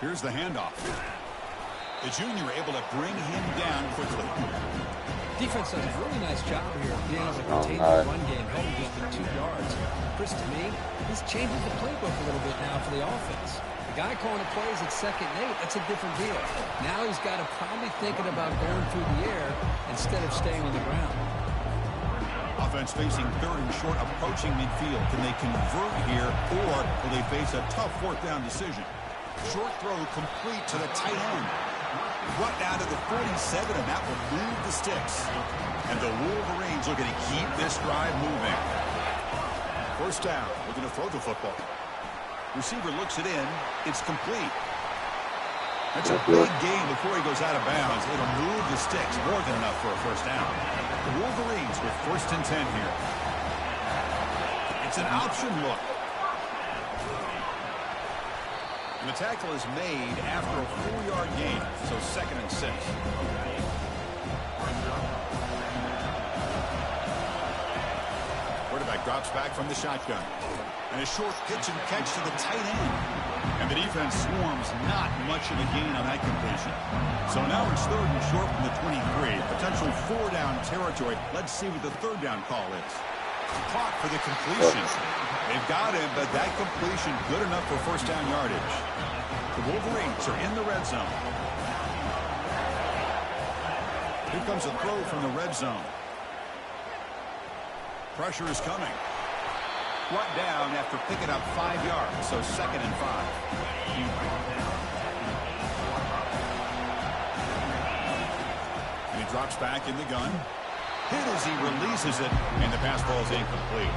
Here's the handoff. The junior able to bring him down quickly. Defense does a really nice job here of being able to contain the run game, held him just at 2 yards. Chris, to me, this changes the playbook a little bit now for the offense. The guy calling the plays at 2nd and 8, that's a different deal. Now he's got to probably thinking about going through the air instead of staying on the ground. Offense facing 3rd and short, approaching midfield. Can they convert here, or will they face a tough 4th down decision? Short throw complete to the tight end. Brought down to the 47, and that will move the sticks. And the Wolverines looking to keep this drive moving. 1st down, looking to throw the football. Receiver looks it in. It's complete. That's a big gain before he goes out of bounds. It'll move the sticks, more than enough for a 1st down. The Wolverines with 1st and 10 here. It's an option look. And the tackle is made after a 4-yard gain, so 2nd and 6. Quarterback drops back from the shotgun. And a short pitch and catch to the tight end. And the defense swarms not much of a gain on that completion. So now it's 3rd and short from the 23. Potential 4-down territory. Let's see what the 3rd down call is. Caught for the completion. They've got him, but that completion good enough for 1st down yardage. The Wolverines are in the red zone. Here comes a throw from the red zone. Pressure is coming. Brought down after picking up 5 yards, so 2nd and 5. And he drops back in the gun. Hit as he releases it, and the pass ball is incomplete.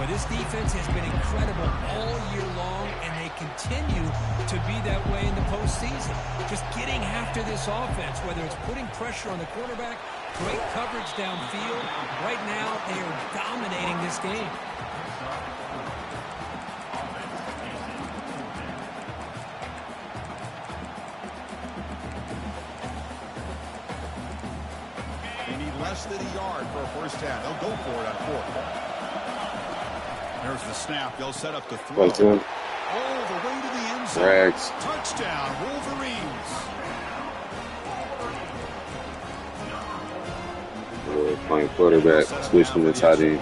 Well, this defense has been incredible all year long, and they continue to be that way in the postseason. Just getting after this offense, whether it's putting pressure on the quarterback, great coverage downfield. Right now, they are dominating this game. Less than a yard for a 1st down. They'll go for it on 4th. There's the snap. They'll set up the throw. All the way to the end zone. Rags. Touchdown, Wolverines. Playing quarterback, switch from the tight end.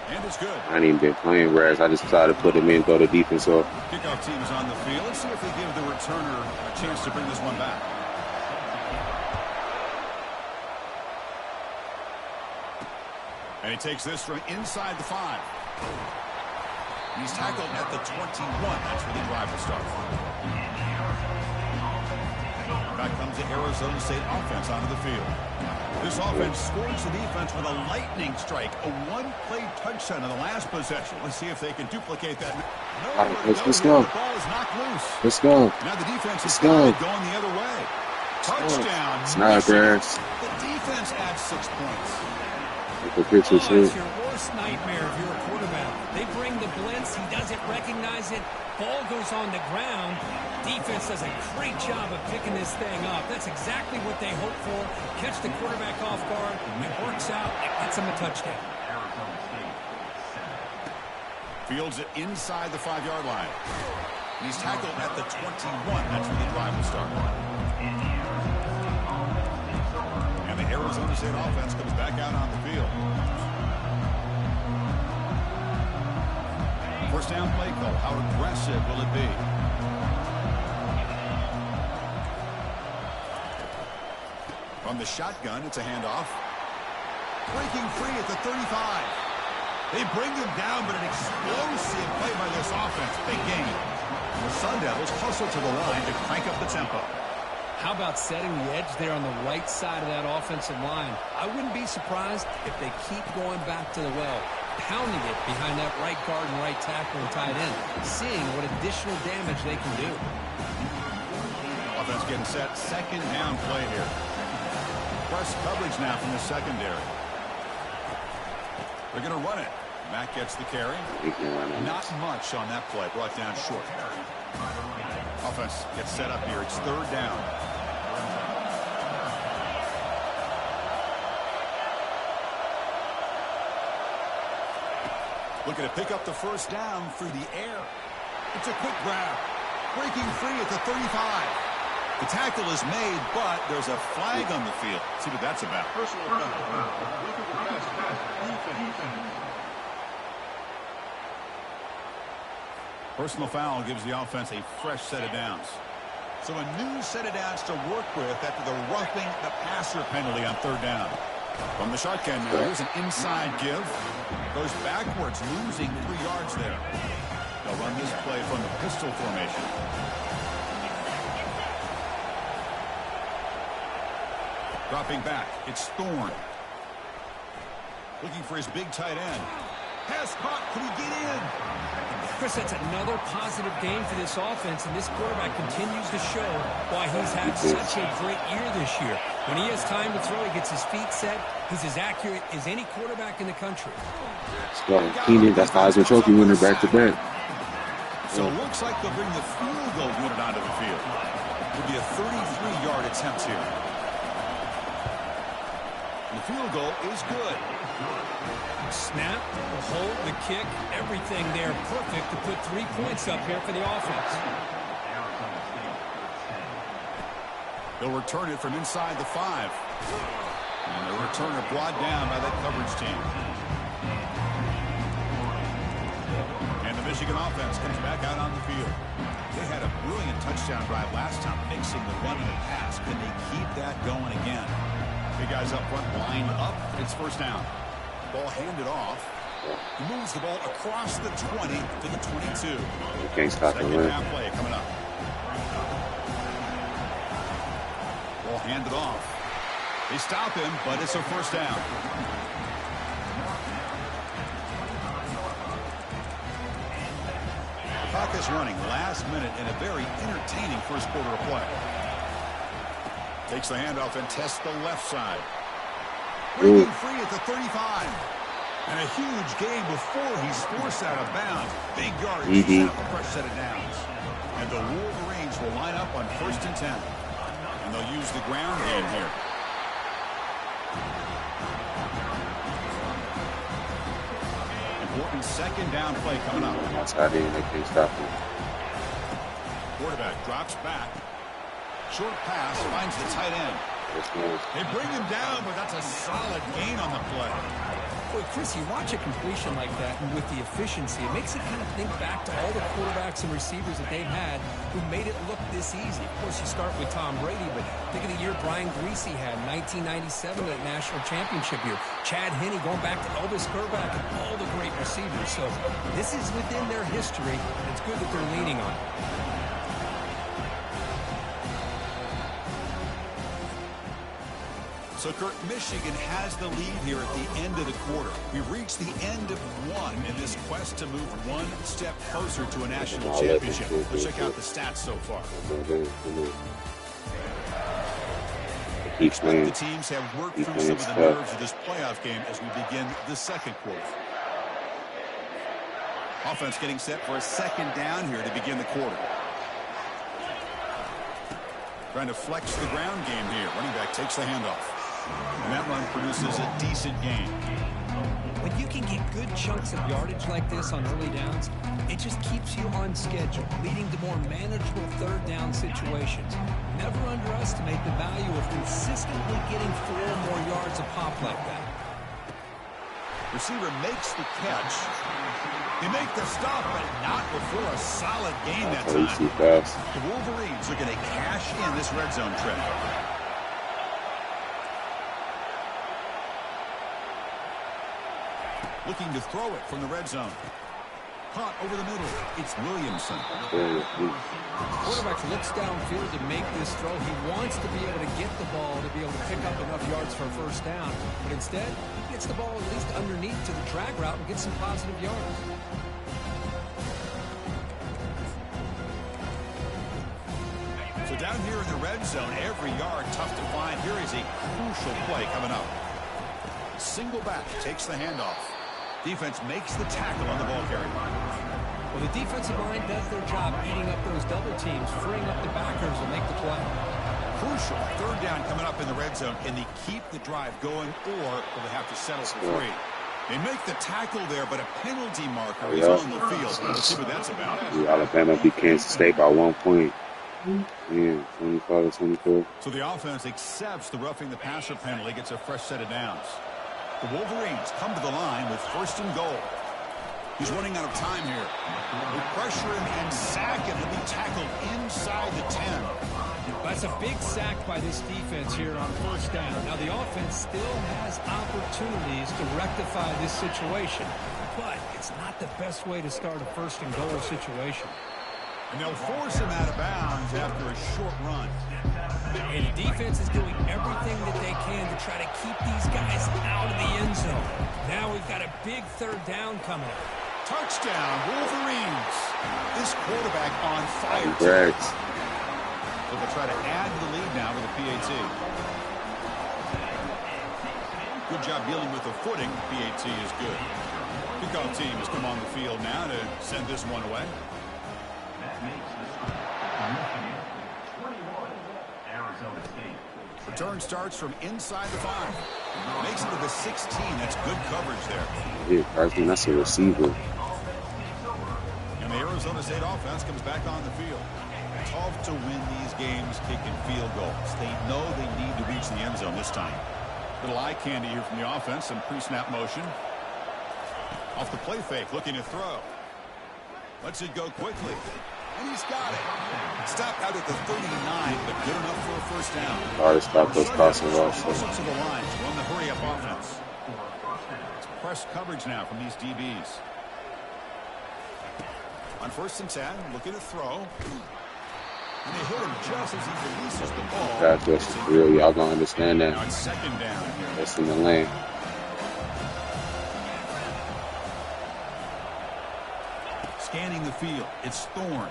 And it's good. I ain't even been playing Rags. I just decided to put him in, throw the defense off. Kickoff team is on the field. Let's see if they give the returner a chance to bring this one back. And he takes this from inside the 5. He's tackled at the 21. That's where the drive will start. Back comes the Arizona State offense onto the field. This offense scores the defense with a lightning strike. A 1-play touchdown in the last possession. Let's see if they can duplicate that. Let's go. The ball is knocked loose. Let's go. Now the defense is going the other way. Touchdown. It's not grass. The defense adds 6 points. It's your worst nightmare if you're a quarterback. They bring the blitz. He doesn't recognize it. Ball goes on the ground. Defense does a great job of picking this thing up. That's exactly what they hope for. Catch the quarterback off guard. It works out. It gets him a touchdown. Fields it inside the 5-yard line. He's tackled at the 21. That's where the drive will start. And the Arizona State offense comes back out on the field. 1st down play call. How aggressive will it be? From the shotgun, it's a handoff. Breaking free at the 35. They bring him down, but an explosive play by this offense. Big game. The Sun Devils hustle to the line to crank up the tempo. How about setting the edge there on the right side of that offensive line? I wouldn't be surprised if they keep going back to the well, pounding it behind that right guard and right tackle and tight end, seeing what additional damage they can do. Offense getting set. 2nd down play here. Press coverage now from the secondary. They're going to run it. Mack gets the carry. Not much on that play. Brought down short. Offense gets set up here. It's 3rd down. Looking to pick up the first down through the air. It's a quick grab. Breaking free at the 35. The tackle is made, but there's a flag on the field. See what that's about. Personal foul. Personal foul gives the offense a fresh set of downs. So a new set of downs to work with after the roughing the passer penalty on third down. From the shotgun now, here's an inside give. Goes backwards, losing 3 yards there. They'll run this play from the pistol formation. Dropping back, it's Thorne. Looking for his big tight end. Pass caught, can he get in? Chris, that's another positive game for this offense, and this quarterback continues to show why he's had such a great year this year. When he has time to throw, he gets his feet set. He's as accurate as any quarterback in the country. Keenan, that's the Heisman Trophy winner back-to-back. So it looks like they'll bring the field goal unit onto the field. It'll be a 33-yard attempt here. And the field goal is good. Snap, the hold, the kick, everything there perfect to put 3 points up here for the offense. They'll return it from inside the 5. And the returner brought down by that coverage team. And the Michigan offense comes back out on the field. They had a brilliant touchdown drive last time, mixing the run and the pass. Can they keep that going again? Big guys up front line up. It's first down. Ball handed off. He moves the ball across the 20 to the 22. You can't stop the run. Down play coming up. Ball handed off. They stop him, but it's a first down. The clock is running last minute in a very entertaining first quarter of play. Takes the handoff and tests the left side. Breaking free at the 35. And a huge gain before he's forced out of bounds. Big yard. Set up a fresh set of downs. And the Wolverines will line up on 1st and 10. And they'll use the ground game here. Important second down play coming up. Outside in, they can't stop him. Quarterback drops back. Short pass finds the tight end. They bring him down, but that's a solid gain on the play. Boy, Chris, you watch a completion like that, and with the efficiency, it makes it kind of think back to all the quarterbacks and receivers that they've had who made it look this easy. Of course, you start with Tom Brady, but think of the year Brian Greasy had, 1997, that national championship year. Chad Henne going back to Elvis Grbac and all the great receivers. So this is within their history, and it's good that they're leaning on it. So, Kurt, Michigan has the lead here at the end of the quarter. We've reached the end of one in this quest to move one step closer to a national championship. Let's check out the stats so far. The teams have worked through some of the nerves of this playoff game as we begin the second quarter. Offense getting set for a second down here to begin the quarter. Trying to flex the ground game here. Running back takes the handoff. And that run produces a decent gain. When you can get good chunks of yardage like this on early downs, it just keeps you on schedule, leading to more manageable third down situations. Never underestimate the value of consistently getting 4 more yards a pop like that. Receiver makes the catch. They make the stop, but not before a solid gain that time. The Wolverines are going to cash in this red zone trip. Looking to throw it from the red zone. Caught over the middle. It's Williamson. Quarterback looks downfield to make this throw. He wants to be able to get the ball to be able to pick up enough yards for a first down. But instead, he gets the ball at least underneath to the drag route and gets some positive yards. So down here in the red zone, every yard tough to find. Here is a crucial play coming up. Single back takes the handoff. Defense makes the tackle on the ball carrier. Well, the defensive line does their job eating up those double teams, freeing up the backers will make the play. Crucial third down coming up in the red zone. Can they keep the drive going, or will they have to settle for 3? They make the tackle there, but a penalty marker is on the field. Let's see what that's about. Alabama beat Kansas State by 1 point. Yeah, 25-24. So the offense accepts the roughing the passer penalty, gets a fresh set of downs. The Wolverines come to the line with 1st and goal. He's running out of time here. They pressure him and sack him. He'll be tackled inside the 10. That's a big sack by this defense here on 1st down. Now the offense still has opportunities to rectify this situation, but it's not the best way to start a 1st and goal situation. And they'll force him out of bounds after a short run. And the defense is doing everything that they can to try to keep these guys out of the end zone. Now we've got a big 3rd down coming up. Touchdown, Wolverines. This quarterback on fire. Congrats. So they'll try to add to the lead now with a PAT. Good job dealing with the footing. PAT is good. Kickoff team has come on the field now to send this one away. Return starts from inside the 5. Makes it to the 16. That's good coverage there. Yeah, Carson, that's a receiver. And the Arizona State offense comes back on the field. Tough to win these games kicking field goals. They know they need to reach the end zone this time. Little eye candy here from the offense. Some pre-snap motion. Off the play fake, looking to throw. Lets it go quickly. And he's got it. Stopped out at the 39, but good enough for a 1st down. Hard to stop those crossing routes. Closer to the line to run the hurry-up offense. It's press coverage now from these DBs. On 1st and 10, looking to throw. And they hit him just as he releases the ball. That's what's real. Y'all gonna understand that. Now it's 2nd down here. That's in the lane. Scanning the field. It's Thorne.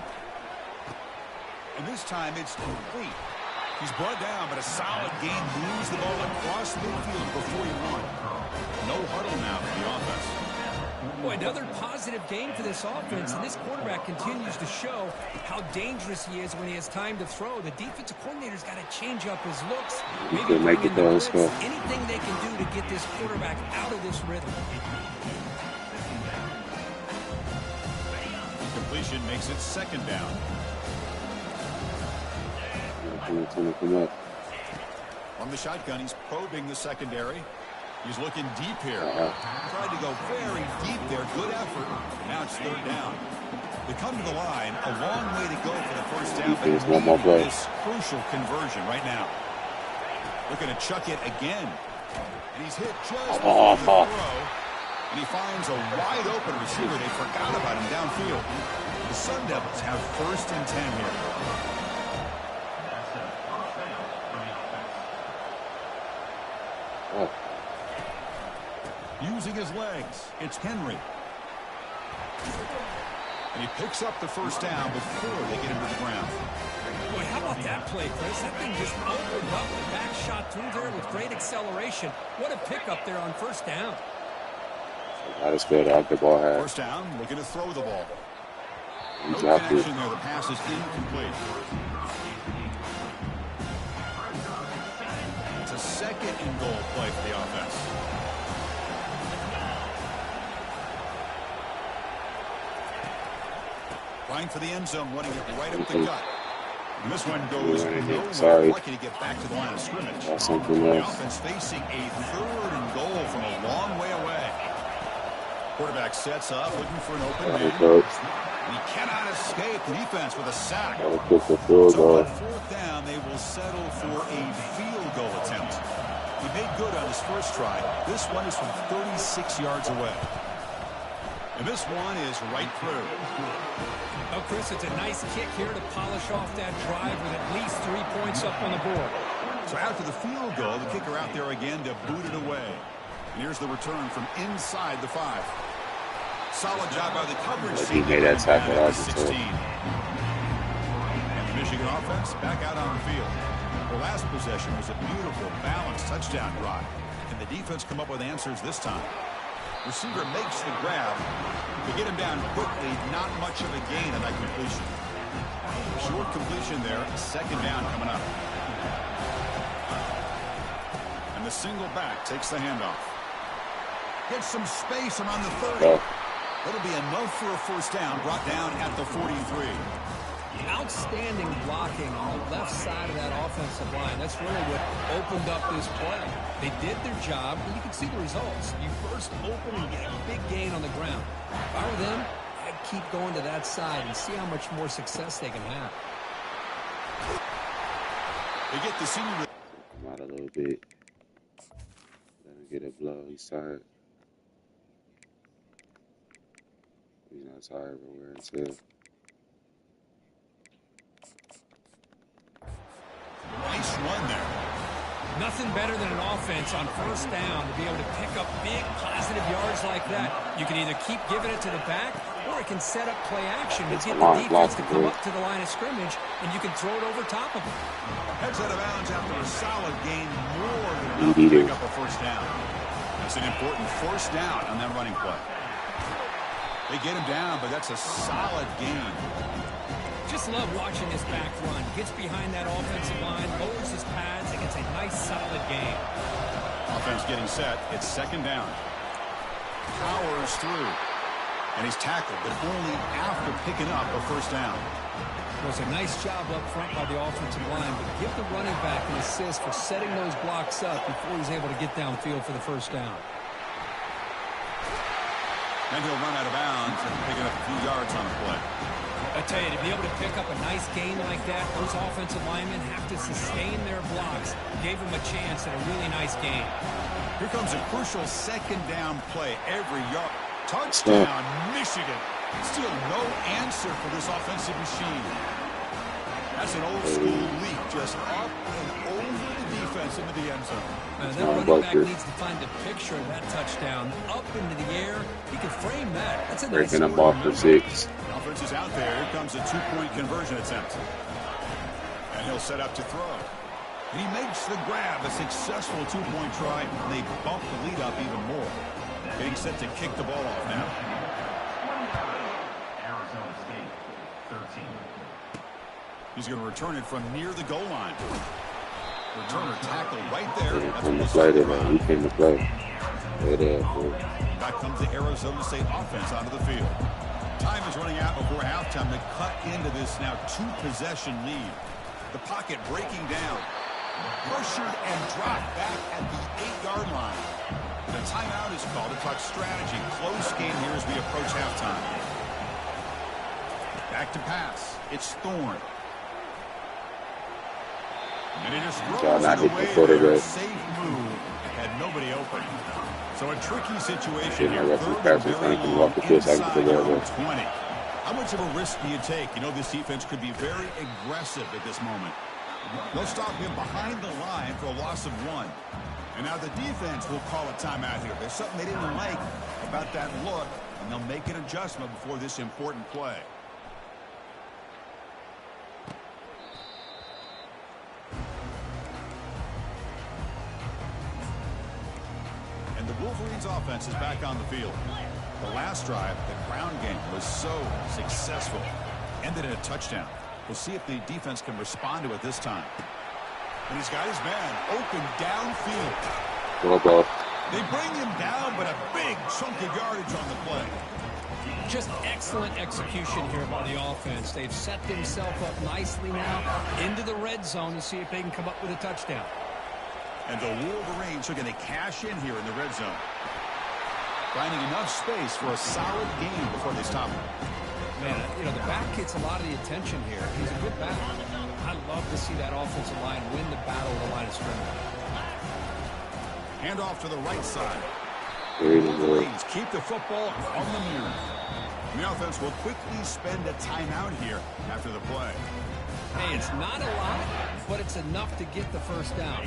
And this time it's complete. He's brought down, but a solid game. Moves the ball across midfield before he won. No huddle now for the offense. Boy, another positive game for this offense, and this quarterback continues to show how dangerous he is when he has time to throw. The defensive coordinator's got to change up his looks. Maybe make it though. Anything they can do to get this quarterback out of this rhythm. Completion makes it 2nd down. Come up. On the shotgun, he's probing the secondary. He's looking deep here. Tried to go very deep there. Good effort. Now it's 3rd down. They come to the line. A long way to go for the 1st down. But There's one more play. This crucial conversion right now. Looking to chuck it again. And he's hit just before the throw. And he finds a wide open receiver. They forgot about him downfield. The Sun Devils have 1st and 10 here. Oh. Using his legs, it's Henry. And he picks up the 1st down before they get him to the ground. Boy, how about that play, Chris? That thing just opened up. The back shot through there with great acceleration. What a pickup there on 1st down. That is good. Out the ball has. 1st down, looking to throw the ball. No Dropped it. connection there. The pass is incomplete. It's a 2nd and goal play for the offense. Line for the end zone, running it right up the gut. And this one goes nowhere. Lucky to get back to the line of scrimmage. That's something The else. offense facing a 3rd and goal from a long way away. Quarterback sets up, looking for an open man. He cannot escape the defense with a sack. Gotta kick the field So goal. on 4th down, they will settle for a field goal attempt. He made good on his 1st try. This one is from 36 yards away. And this one is right through. Oh, Chris, it's a nice kick here to polish off that drive with at least 3 points up on the board. So after the field goal, the kicker out there again to boot it away. And here's the return from inside the 5. Solid job by the coverage He team. made that tackle out of 16. And the Michigan offense back out on the field. The last possession was a beautiful, balanced touchdown drive. Can the defense come up with answers this time? Receiver makes the grab. To get him down quickly, not much of a gain on that completion. Short completion there, 2nd down coming up. And the single back takes the handoff. Gets some space around the 30. It'll be enough for a first down, brought down at the 43. Outstanding blocking on the left side of that offensive line. That's really what opened up this play. They did their job, and you can see the results. You first open and get a big gain on the ground. If I were them, I'd keep going to that side and see how much more success they can have. They get the senior. Come out a little bit. Let him get a blow. He's tired. He's not tired everywhere until. Nice run there. Nothing better than an offense on first down to be able to pick up big positive yards like that. You can either keep giving it to the back, or it can set up play action to get the defense to come up to the line of scrimmage, and you can throw it over top of them. Heads out of bounds after a solid gain, more than enough to pick up a first down. That's an important first down on that running play. They get him down, but that's a solid gain. Just love watching this back run. Gets behind that offensive line, lowers his pads, and gets a nice solid gain. Offense getting set. It's second down. Powers through. And he's tackled, but only after picking up a first down. It was a nice job up front by the offensive line, but give the running back an assist for setting those blocks up before he's able to get downfield for the first down. Then he'll run out of bounds and pick up a few yards on the play. I tell you, to be able to pick up a nice gain like that, those offensive linemen have to sustain their blocks. Gave them a chance at a really nice gain. Here comes a crucial second down play. Every yard. Touchdown, Michigan. Still no answer for this offensive machine. That's an old school leap, just up and over the defense into the end zone. That running back needs to find the picture of that touchdown. Up into the air. He can frame that. That's a nice breaking them off for 6. Offense is out there. Here comes a 2-point conversion attempt. And he'll set up to throw. And he makes the grab. A successful 2-point try. And they bump the lead up even more. Getting set to kick the ball off now. Arizona State, 13. He's going to return it from near the goal line. Returner tackled right there. He came to play there, man. He came to play. Right there, boy. Back comes the Arizona State offense onto the field. Time is running out before halftime to cut into this now 2-possession lead. The pocket breaking down. Pressured and dropped back at the 8-yard line. The timeout is called to talk strategy. Close game here as we approach halftime. Back to pass. It's Thorne. And he just throws it away. Safe move. Had nobody open. So a tricky situation here. Third and very long inside their own 20. How much of a risk do you take? You know, this defense could be very aggressive at this moment. They'll stop him behind the line for a loss of 1. And now the defense will call a timeout here. There's something they didn't like about that look, and they'll make an adjustment before this important play. And the Wolverines offense is back on the field. The last drive, the ground game, was so successful. Ended in a touchdown. We'll see if the defense can respond to it this time. And he's got his man open downfield. They bring him down, but a big chunk of yardage on the play. Just excellent execution here by the offense. They've set themselves up nicely now into the red zone to see if they can come up with a touchdown. And the Wolverines are going to cash in here in the red zone. Finding enough space for a solid game before they stop him. Man, you know, the back gets a lot of the attention here. He's a good back. I love to see that offensive line win the battle of the line of scrimmage. Hand off to the right side. Wolverines keep the football on the move. The offense will quickly spend a timeout here after the play. Hey, it's not a lot, but it's enough to get the first down.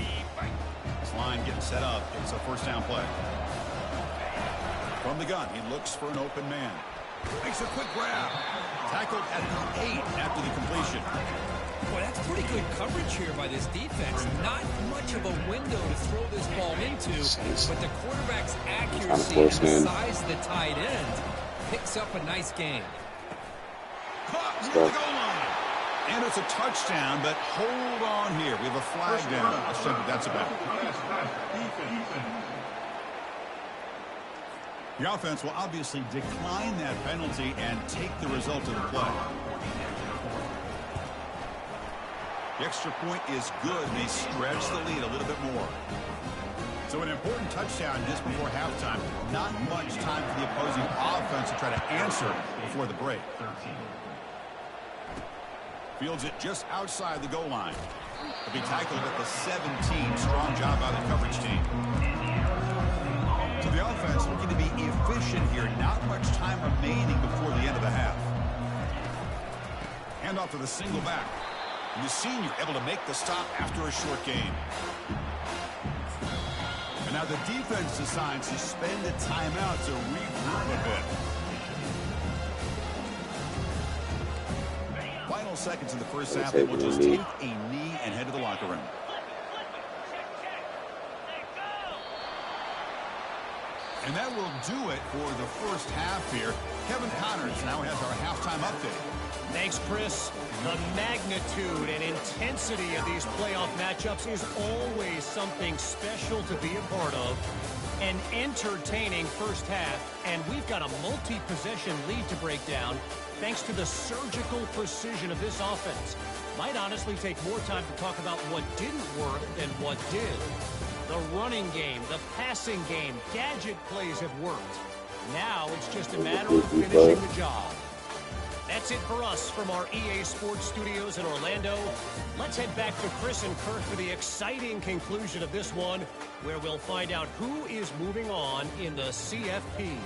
This line getting set up. It's a first down play. From the gun, he looks for an open man. Makes a quick grab. Tackled at the 8 after the completion. Boy, that's pretty good coverage here by this defense. Not much of a window to throw this ball into, but the quarterback's accuracy and the size of the tight end picks up a nice gain. Caught near the goal line. And it's a touchdown, but hold on here. We have a flag down. Let's check what that's about. The offense will obviously decline that penalty and take the result of the play. The extra point is good, and they stretch the lead a little bit more. So an important touchdown just before halftime. Not much time for the opposing offense to try to answer before the break. Fields it just outside the goal line. He'll be tackled at the 17. Strong job by the coverage team. So the offense looking to be efficient here. Not much time remaining before the end of the half. Hand off to the single back. And the senior able to make the stop after a short game. And now the defense decides to spend the timeout to regroup a bit. Final seconds in the first half, they will just take a knee and head to the locker room. And that will do it for the first half here. Kevin Connors now has our halftime update. Thanks, Chris. The magnitude and intensity of these playoff matchups is always something special to be a part of. An entertaining first half, and we've got a multi-possession lead to break down thanks to the surgical precision of this offense. Might honestly take more time to talk about what didn't work than what did. The running game, the passing game, gadget plays have worked. Now it's just a matter of finishing the job. That's it for us from our EA Sports Studios in Orlando. Let's head back to Chris and Kurt for the exciting conclusion of this one, where we'll find out who is moving on in the CFP.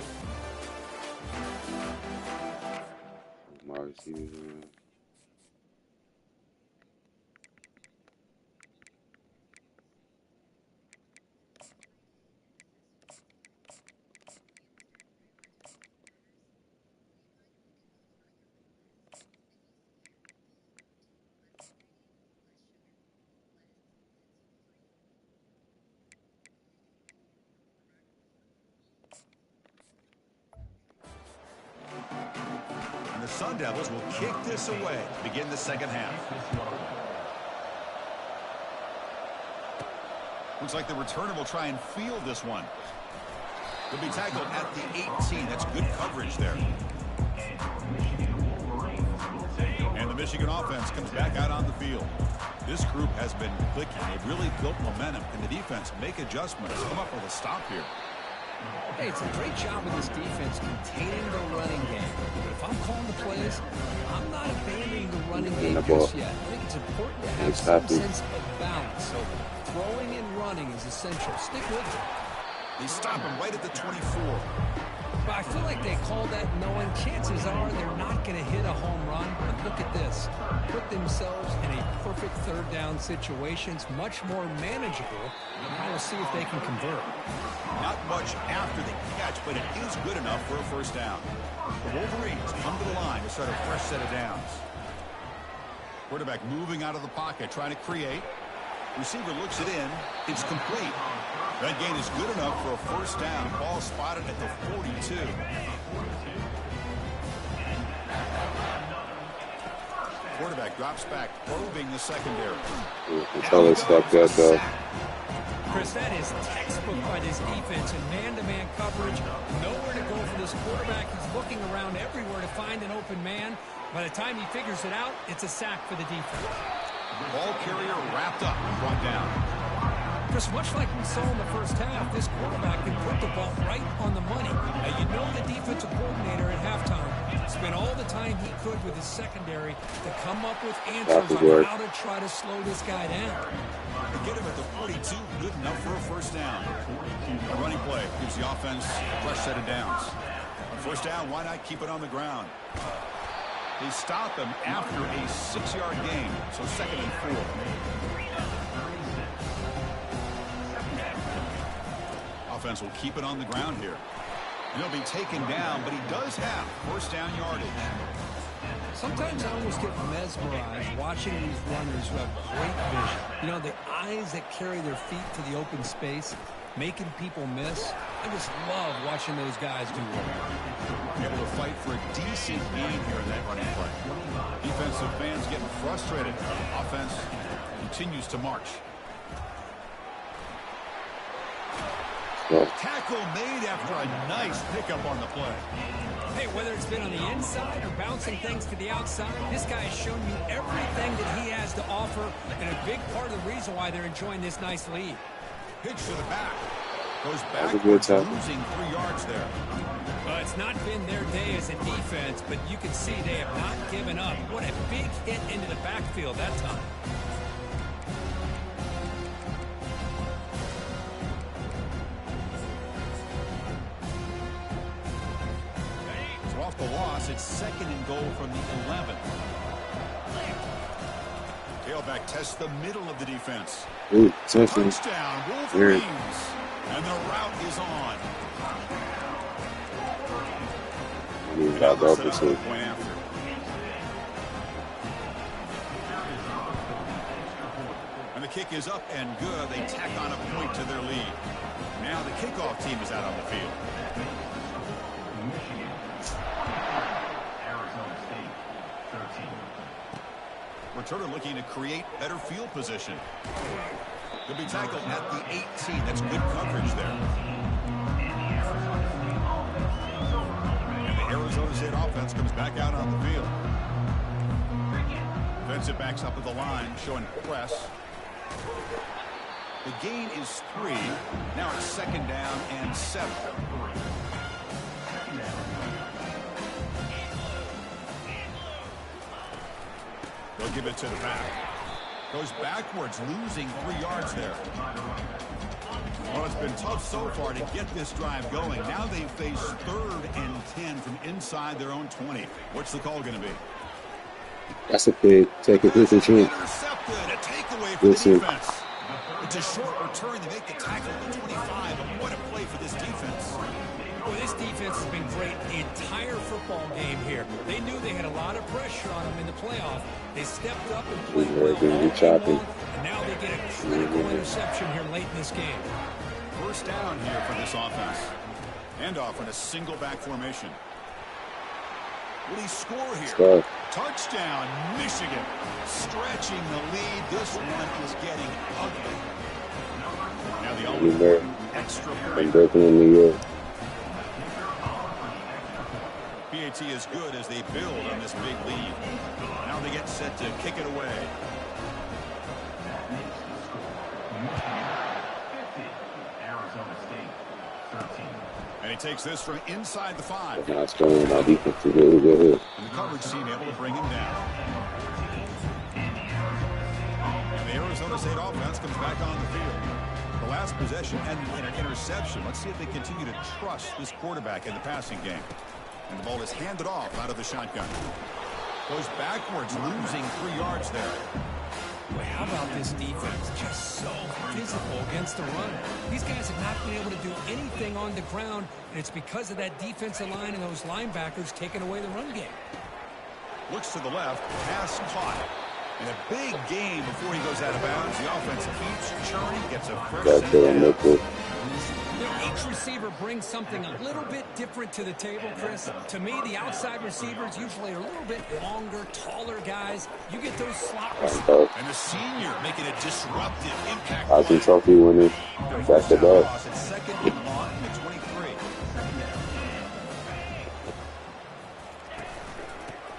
And the Sun Devils will kick this away to begin the second half. Looks like the returner will try and field this one. He'll be tackled at the 18. That's good coverage there. And the Michigan offense comes back out on the field. This group has been clicking. They've really built momentum. And the defense make adjustments. Come up with a stop here. Hey, it's a great job with this defense containing the running game. But if I'm calling the plays, I'm not abandoning the running game just yet. I think it's important to have some sense of balance. So throwing and running is essential. Stick with it. They stop him right at the 24. But I feel like they call that knowing chances are they're not going to hit a home run. But look at this. Put themselves in a perfect third down situation. It's much more manageable. Now we'll see if they can convert. Not much after the catch, but it is good enough for a first down. The Wolverines come to the line to start a fresh set of downs. Quarterback moving out of the pocket, trying to create. Receiver looks it in. It's complete. That gain is good enough for a first down. Ball spotted at the 42. Quarterback drops back, probing the secondary. Chris, that is textbook by this defense in man-to-man coverage. Nowhere to go for this quarterback. He's looking around everywhere to find an open man. By the time he figures it out, it's a sack for the defense. Ball carrier wrapped up and brought down. Chris, much like we saw in the first half, this quarterback can put the ball right on the money. Now, you know the defensive coordinator at halftime spent all the time he could with his secondary to come up with answers on how to try to slow this guy down. They get him at the 42, good enough for a first down. A running play gives the offense a fresh set of downs. First down, why not keep it on the ground? They stop him after a 6-yard gain, so 2nd and 4. Offense will keep it on the ground here. He'll be taken down, but he does have first down yardage. Sometimes I almost get mesmerized watching these runners who have great vision. You know, the eyes that carry their feet to the open space, making people miss. I just love watching those guys do it. Able to fight for a decent gain here in that running play. Defensive fans getting frustrated. Offense continues to march. Tackle made after a nice pickup on the play. Hey, whether it's been on the inside or bouncing things to the outside, this guy has shown you everything that he has to offer, and a big part of the reason why they're enjoying this nice lead. Pitch to the back. Goes backwards, losing 3 yards there. It's not been their day as a defense, but you can see they have not given up. What a big hit into the backfield that time. So off the loss, it's 2nd and goal from the 11. Tailback tests the middle of the defense. Ooh, touchdown, Wolverines. And the route is on. Point after. And the kick is up and good. They tack on a point to their lead. Now the kickoff team is out on the field. Michigan. Arizona State, 13. Returner looking to create better field position. He'll be tackled at the 18. That's good coverage there. And the Arizona State offense comes back out on the field. Defensive backs up at the line, showing press. The gain is 3. Now it's 2nd down and 7. They'll give it to the back. Goes backwards, losing 3 yards there. Well, it's been tough so far to get this drive going. Now they face 3rd and 10 from inside their own 20. What's the call going to be? That's a big take a different chance. Intercepted, a takeaway for the defense. It's a short return. They make the tackle at the 25. But what a play for this defense. Well, this defense has been great the entire football game here. They knew they had a lot of pressure on them in the playoff. They stepped up and played well all game long, and now they get a critical interception here late in this game. 1st down here for this offense. Handoff in a single back formation. Will he score here? Touchdown, Michigan. Stretching the lead. This one is getting ugly. Now the only extra point. In New York. PAT is good as they build on this big lead. Now they get set to kick it away. 50. Arizona State, 13. And he takes this from inside the 5. Not strong. My defense is really good. And the coverage team able to bring him down. And the Arizona State offense comes back on the field. The last possession ended in an interception. Let's see if they continue to trust this quarterback in the passing game. And the ball is handed off out of the shotgun. Goes backwards, losing 3 yards there. Well, how about this defense? Just so physical against the run. These guys have not been able to do anything on the ground, and it's because of that defensive line and those linebackers taking away the run game. Looks to the left, pass caught. And a big game before he goes out of bounds. The offense keeps churning, gets a fresh set. Each receiver brings something a little bit different to the table, Chris. To me, the outside receivers usually are a little bit longer, taller guys. You get those slot receivers. And the senior making a disruptive impact. Heisman Trophy winner. Back to back. 2nd and long at 23.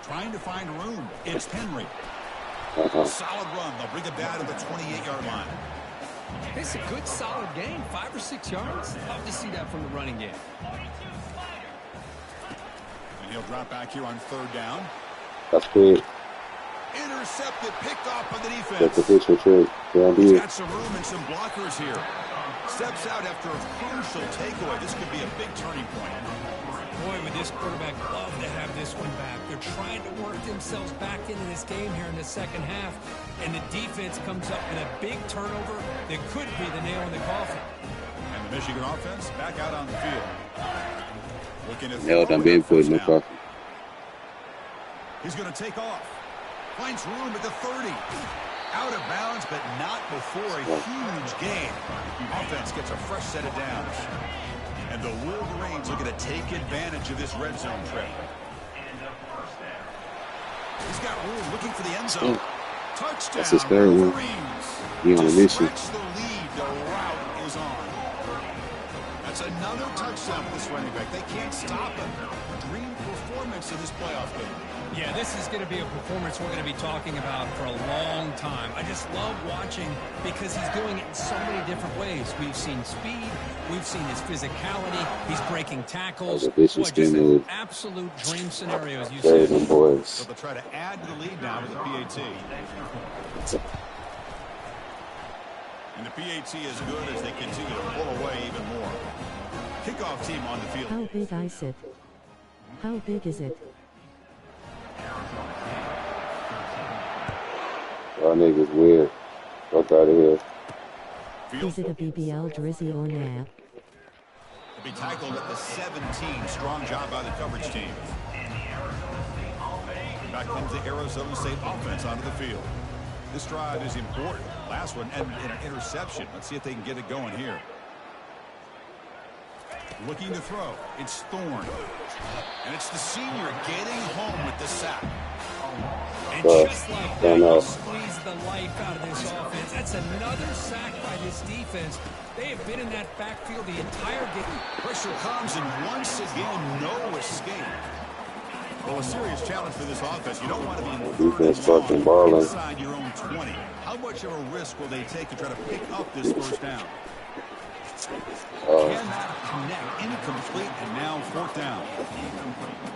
Trying to find room. It's Henry. Solid run. They'll bring it down to the 28-yard line. It's a good, solid game. 5 or 6 yards. Love to see that from the running game. And he'll drop back here on 3rd down. That's good. Intercepted, picked off by the defense. That's a pitch for sure. He's got some room and some blockers here. Steps out after a crucial takeaway. This could be a big turning point. Boy, would this quarterback love to have this one back. They're trying to work themselves back into this game here in the 2nd half. And the defense comes up with a big turnover that could be the nail in the coffin. And the Michigan offense back out on the field. Looking at nailed on being put in the coffin. He's going to take off. Finds room at the 30. Out of bounds, but not before a huge gain. Offense gets a fresh set of downs. And the Wolverines looking to take advantage of this red zone trip. He's got room, looking for the end zone. Touchdown, that's his 3rd one. He on a mission. The lead, the route is on. That's another touchdown for this running back. They can't stop him. Dream performance in this playoff game. Yeah, this is going to be a performance we're going to be talking about for a long time. I just love watching because he's doing it in so many different ways. We've seen speed. We've seen his physicality. He's breaking tackles. Just an absolute dream scenario, as you said. So they'll try to add to the lead now with the PAT. And the PAT is good as they continue to pull away even more. Kickoff team on the field. How big is it? How big is it? Y'all niggas weird. Fuck out of here. Is it a BBL drizzy or nap? To be tackled at the 17. Strong job by the coverage team. Back comes the Arizona State offense onto the field. This drive is important. Last one ended in an interception. Let's see if they can get it going here. Looking to throw. It's Thorne. And it's the senior getting home with the sack. And just like that, you squeeze the life out of this offense. That's another sack by this defense. They have been in that backfield the entire game. Pressure comes, and once again, no escape. Well, a serious challenge for this offense. You don't want to be in defense fucking balling inside your own 20. How much of a risk will they take to try to pick up this first down? Cannot connect. Incomplete, and now fourth down.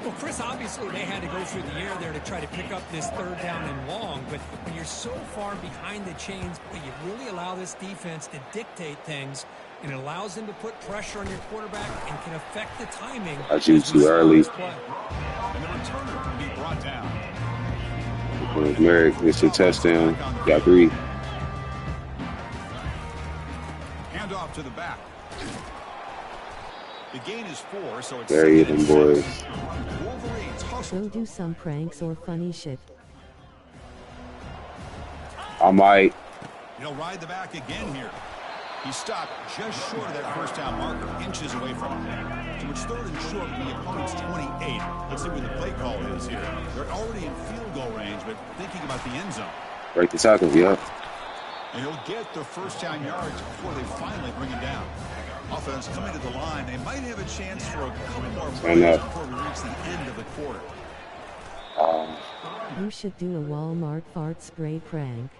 Well, Chris, obviously they had to go through the air there to try to pick up this third down and long, but when you're so far behind the chains, you really allow this defense to dictate things, and it allows them to put pressure on your quarterback and can affect the timing. I shoot too early. And the returner can be brought down. Merrick gets a touchdown. Got 3. Hand off to the back. The gain is 4, so it's bury them boys. Go do some pranks or funny shit. I might. He'll ride the back again here. He stopped just short of that first down marker, inches away from him. So it's third and short from the opponent's 28. Let's see where the play call is here. They're already in field goal range, but thinking about the end zone. Break the tackle, yeah. And he'll get the first down yards before they finally bring him down. Offense coming to the line. They might have a chance for a couple more plays before we reach the end of the quarter. You should do a Walmart fart spray prank.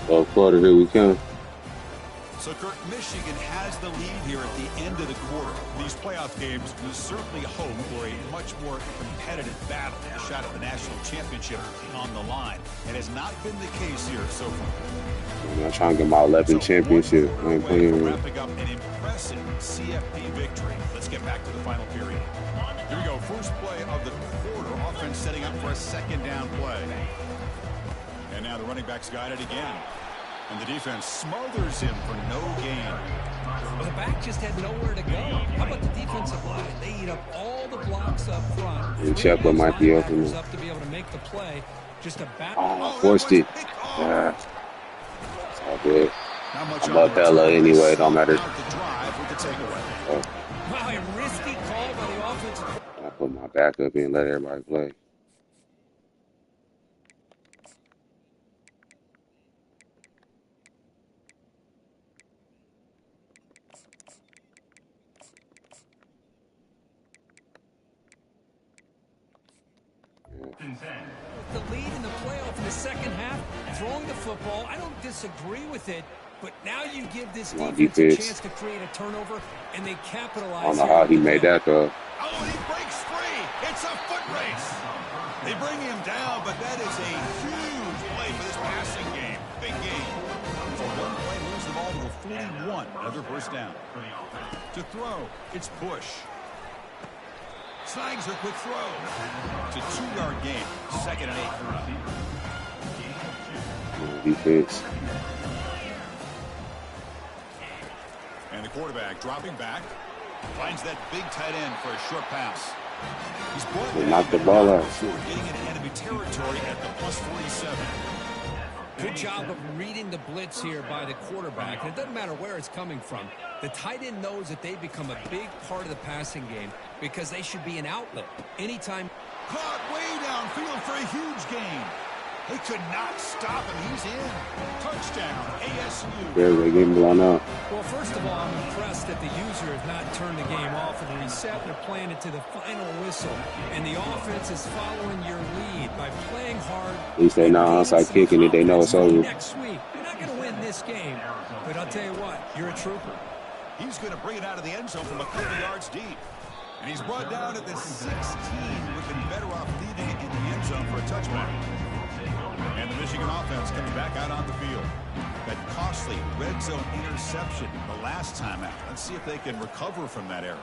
Well, quarter, here we come. So, Kirk, Michigan has the lead here at the end of the quarter. These playoff games will certainly hope for a much more competitive battle. A shot at the national championship on the line. It has not been the case here so far. I'm trying to get my 11th championship. I ain't playing with. Wrapping up an impressive CFP victory. Let's get back to the final period. Here we go. First play of the quarter. Offense setting up for a second down play. And now the running back's got it again. And the defense smothers him for no gain. Well, the back just had nowhere to go. How about the defensive line? They eat up all the blocks up front. And Chepler might be open. Up to be able to make the play. Just a bat. Oh, forced it. Yeah. It's all good. I'm up hella anyway. Don't matter. Wow, a risky call by the offensive. I put my back up and let everybody play. The lead in the playoff in the second half, throwing the football. I don't disagree with it, but now you give this defense a chance to create a turnover, and they capitalize. I don't know how he made that though. Oh, he breaks free. It's a foot race. They bring him down, but that is a huge play for this passing game. Big game. So one play moves the ball to the 41. Another first down. To throw, it's Bush. Snags a quick throw. It's a 2-yard gain. Second and 8. Defense. And the quarterback dropping back. Finds that big tight end for a short pass. He's brought knocked the ball out. Getting into enemy territory at the plus 47. Good job of reading the blitz here by the quarterback. And it doesn't matter where it's coming from. The tight end knows that they become a big part of the passing game because they should be an outlet anytime. Caught way downfield for a huge gain. He could not stop him. He's in. Touchdown, ASU. Yeah, they getting blown out. Well, first of all, I'm impressed that the user has not turned the game off of the reset. They're playing it to the final whistle. And the offense is following your lead by playing hard. At least they know onside kicking it. They know it's over. Next week, you're not going to win this game. But I'll tell you what, you're a trooper. He's going to bring it out of the end zone from a couple yards deep. And he's brought down at the 16. We've been better off leaving it in the end zone for a touchback. And the Michigan offense coming back out on the field. That costly red zone interception the last time out. Let's see if they can recover from that error.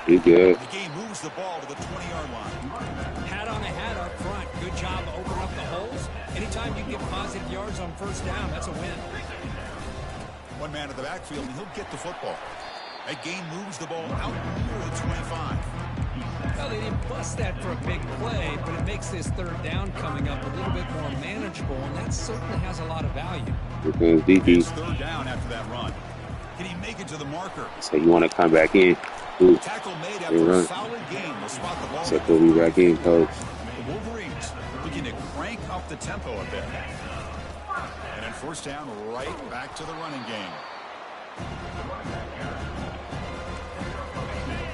He good. The game moves the ball to the 20-yard line. Hat on a hat up front. Good job of opening up the holes. Anytime you get positive yards on first down, that's a win. One man in the backfield, and he'll get the football. That game moves the ball out near the 25. Well, they didn't bust that for a big play, but it makes this third down coming up a little bit more manageable, and that certainly has a lot of value. Because DD. It's third down after that run. Can he make it to the marker? So you want to come back in. Ooh. Tackle made after a solid game. They'll spot the ball. So put me back in, coach. The Wolverines looking to crank up the tempo a bit. And then first down, right back to the running game.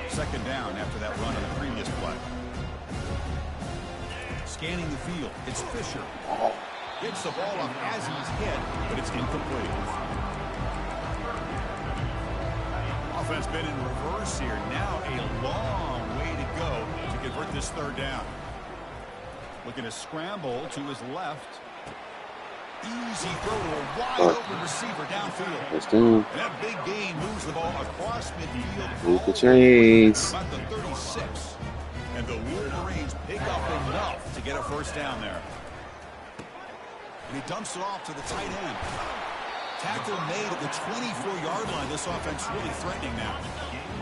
Second down after that run on the previous play. Scanning the field, it's Fisher. Gets the ball up as he's hit, but it's incomplete. Offense been in reverse here. Now a long way to go to convert this third down. Looking to scramble to his left. Easy throw to a wide-open receiver downfield. And that big gain moves the ball across midfield. Move the chains. About the 36. And the Wolverines pick up enough to get a first down there. And he dumps it off to the tight end. Tackle made at the 24-yard line. This offense really threatening now.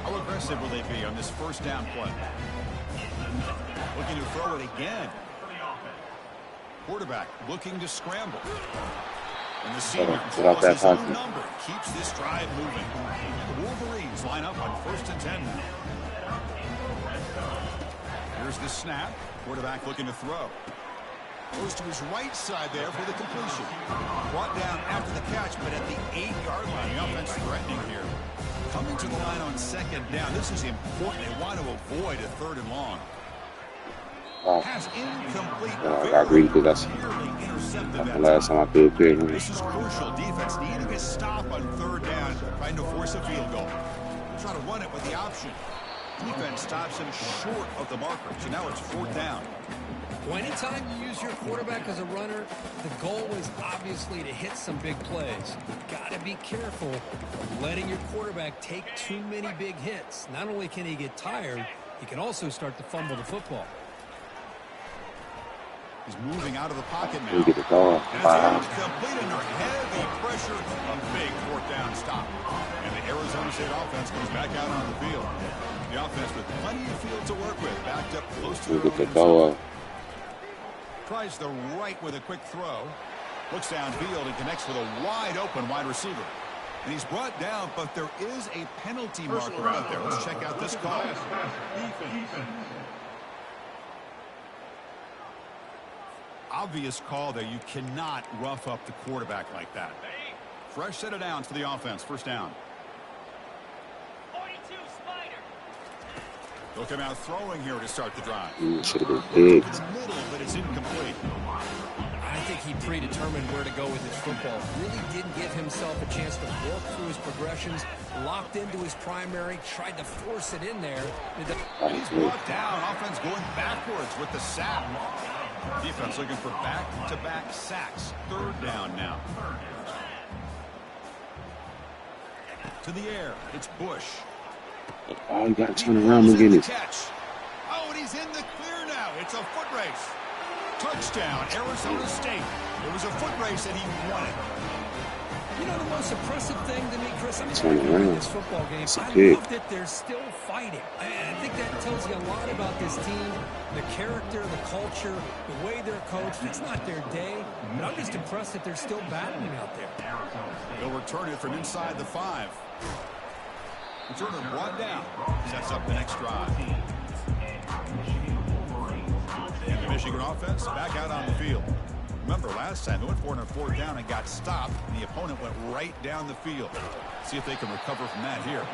How aggressive will they be on this first down play? Looking to throw it again. Quarterback looking to scramble. And the senior calls his own number. Keeps this drive moving. The Wolverines line up on 1st and 10 now. Here's the snap. Quarterback looking to throw. Goes to his right side there for the completion. Brought down after the catch, but at the 8-yard line. The offense threatening here. Coming to the line on second down. This is important. They want to avoid a third and long. Pass incomplete. I got greedy because that's the last time I threw a pick. This is crucial. Defense needing a stop on third down, trying to force a field goal. Try to run it with the option. Defense stops him short of the marker, so now it's 4th down. Well, anytime you use your quarterback as a runner, the goal is obviously to hit some big plays. You've got to be careful of letting your quarterback take too many big hits. Not only can he get tired, he can also start to fumble the football. He's moving out of the pocket now. We get the call. And it's complete under heavy pressure. A big 4th down stop. And the Arizona State offense comes back out on the field. The offense with plenty of field to work with. Backed up close to We get the call. Tries the right with a quick throw. Looks downfield and connects with a wide-open wide receiver. And he's brought down, but there is a penalty marker out there. Let's check out this call. Obvious call there. You cannot rough up the quarterback like that. Fresh set of downs for the offense. First down. 42 Spider. They'll come out throwing here to start the drive. Should have been big. It's middle, but it's incomplete. I think he predetermined where to go with his football. Really didn't give himself a chance to work through his progressions. Locked into his primary. Tried to force it in there. He's brought down. Offense going backwards with the sack. Defense looking for back-to-back sacks. 3rd down now. To the air. It's Bush. Oh, you got to turn around and get it. Oh, and he's in the clear now. It's a foot race. Touchdown, Arizona State. It was a foot race and he won it. You know, the most impressive thing to me, Chris, I'm around. this football game. I love that they're still fighting. I think that tells you a lot about this team, the character, the culture, the way they're coached. It's not their day, but I'm just impressed that they're still battling out there. They'll return it from inside the 5. Returner brought down. Sets up the next drive. And the Michigan offense back out on the field. Remember, last time they went for it on 4th down and got stopped, and the opponent went right down the field. See if they can recover from that here.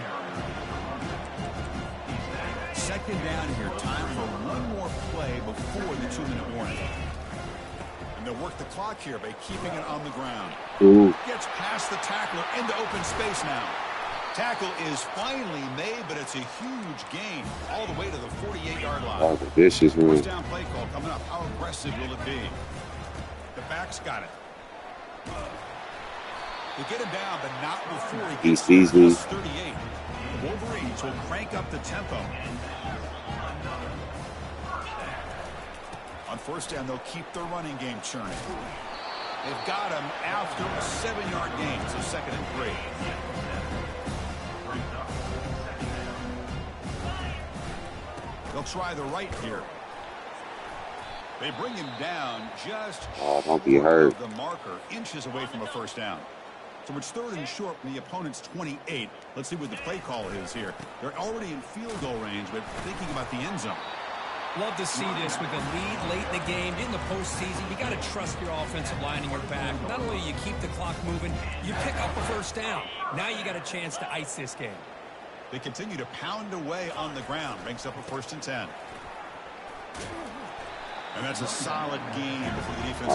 2nd down here. Time for one more play before the 2-minute warning. And they'll work the clock here by keeping it on the ground. Ooh. Gets past the tackler into open space now. Tackle is finally made, but it's a huge gain all the way to the 48-yard line. Oh, the vicious one. First down play call coming up. How aggressive will it be? The back's got it. They get him down, but not before he gets to 38. The Wolverines will crank up the tempo. On 1st down, they'll keep their running game churning. They've got him after a 7-yard gain, so 2nd and 3. They'll try the right here. They bring him down just don't be hurt. The marker, inches away from a 1st down. So it's 3rd and short from the opponent's 28. Let's see what the play call is here. They're already in field goal range, but thinking about the end zone. Love to see this with a lead late in the game. In the postseason, you got to trust your offensive line in your back. Not only do you keep the clock moving, you pick up a 1st down. Now you got a chance to ice this game. They continue to pound away on the ground. Brings up a 1st and 10. And that's a solid game for the defense.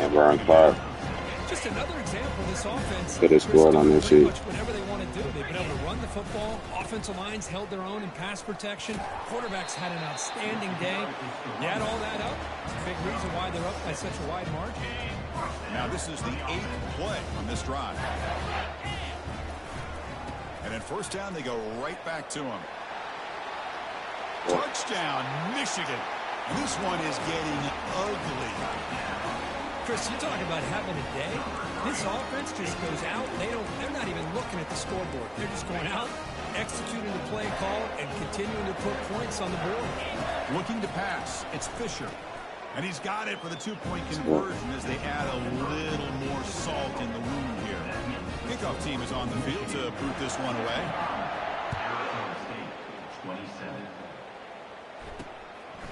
Just another example of this offense. Could have scored on this shit. Whatever they want to do. They've been able to run the football. Offensive lines held their own in pass protection. Quarterbacks had an outstanding day. You add all that up, it's a big reason why they're up by such a wide margin. Now this is the 8th play on this drive. And at 1st down, they go right back to him. Touchdown, Michigan. This one is getting ugly. Chris, you talk about having a day. This offense just goes out. They're not even looking at the scoreboard. They're just going out, executing the play call, and continuing to put points on the board. Looking to pass. It's Fisher. And he's got it for the 2-point conversion as they add a little more salt in the wound here. Kickoff team is on the field to boot this one away.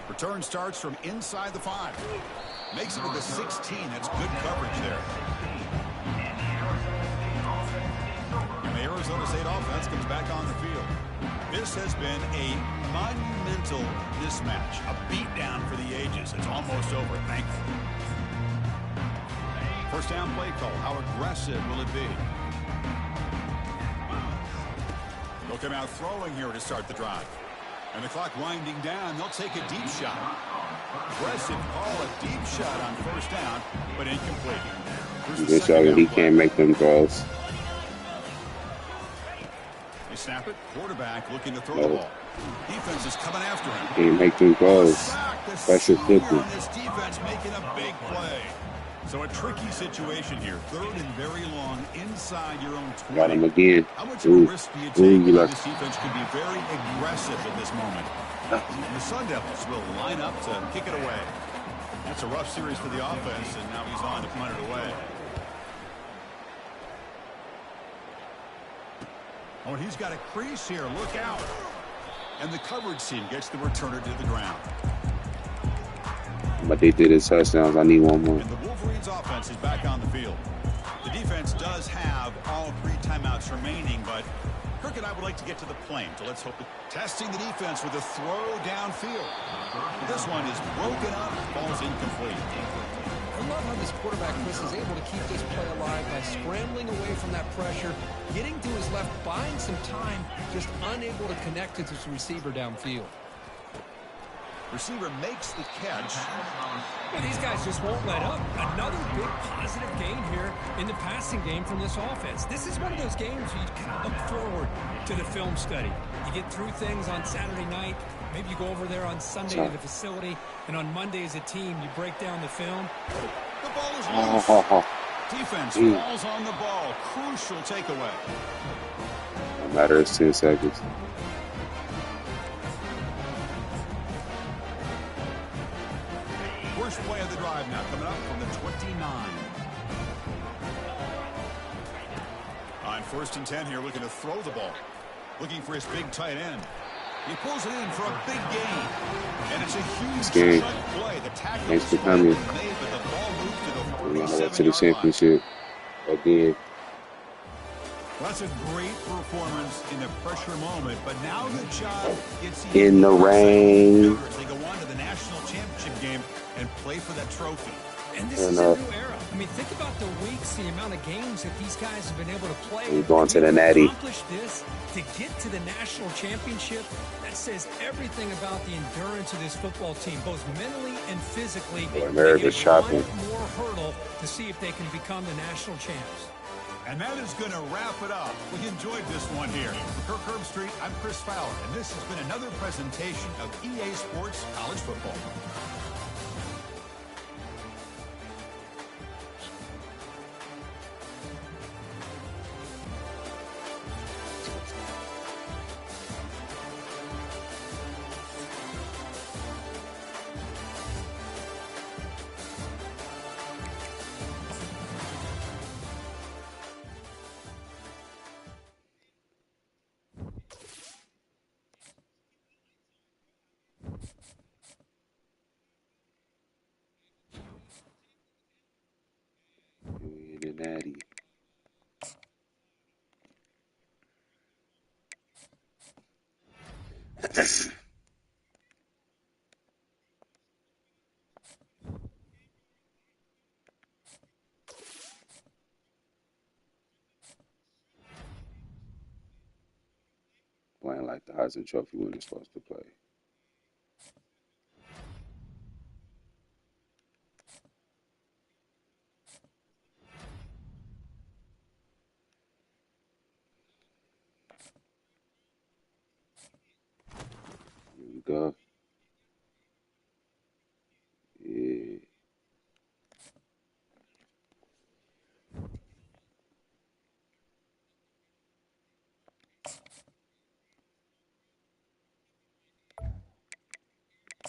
Return starts from inside the 5. Makes it to the 16. That's good coverage there. And the Arizona State offense comes back on the field. This has been a monumental mismatch. A beatdown for the ages. It's almost over, thankfully. 1st down play call. How aggressive will it be? They'll come out throwing here to start the drive. And the clock winding down, they'll take a deep shot. Aggressive call, a deep shot on 1st down, but incomplete. He can't make them throws. They snap it. Quarterback looking to throw the ball. Defense is coming after him. Can't make them throws. Pressure cooking. This defense making a big play. So a tricky situation here. 3rd and very long inside your own 20. Got him again. How much of a risk do you take? This defense could be very aggressive at this moment. And the Sun Devils will line up to kick it away. That's a rough series for the offense, and now he's on to punt it away. Oh, and he's got a crease here. Look out. And the coverage team gets the returner to the ground. But they did his touchdowns. I need one more. And the Wolverines offense is back on the field. The defense does have all 3 timeouts remaining, but Kirk and I would like to get to the plane. So let's hope. Testing the defense with a throw downfield. This one is broken up. Ball's incomplete. I love how this quarterback, Chris, is able to keep this play alive by scrambling away from that pressure, getting to his left, buying some time, just unable to connect with his receiver downfield. Receiver makes the catch. Well, these guys just won't let up. Another big positive gain here in the passing game from this offense. This is one of those games where you kind of look forward to the film study. You get through things on Saturday night. Maybe you go over there on Sunday to the facility, and on Monday as a team, you break down the film. The ball is loose. Defense falls on the ball. Crucial takeaway. No matter, it's 10 seconds. First play of the drive now coming up from the 29. On 1st and 10 here, looking to throw the ball. Looking for his big tight end. He pulls it in for a big gain. And this game. Thanks for coming. We're going to head to the championship again. Well, that's a great performance in a pressure moment, but now the job gets in the rain. They go on to the national championship game and play for that trophy. And this is a new era. I mean, think about the weeks, the amount of games that these guys have been able to play. We're going to the Natty. Accomplish this to get to the national championship. That says everything about the endurance of this football team, both mentally and physically. America's shopping. One more hurdle to see if they can become the national champs. And that is going to wrap it up. We enjoyed this one here. For Kirk Herbstreit, I'm Chris Fowler, and this has been another presentation of EA Sports College Football. Natty. Playing like the Heisman Trophy when it's supposed to play. Go. Yeah.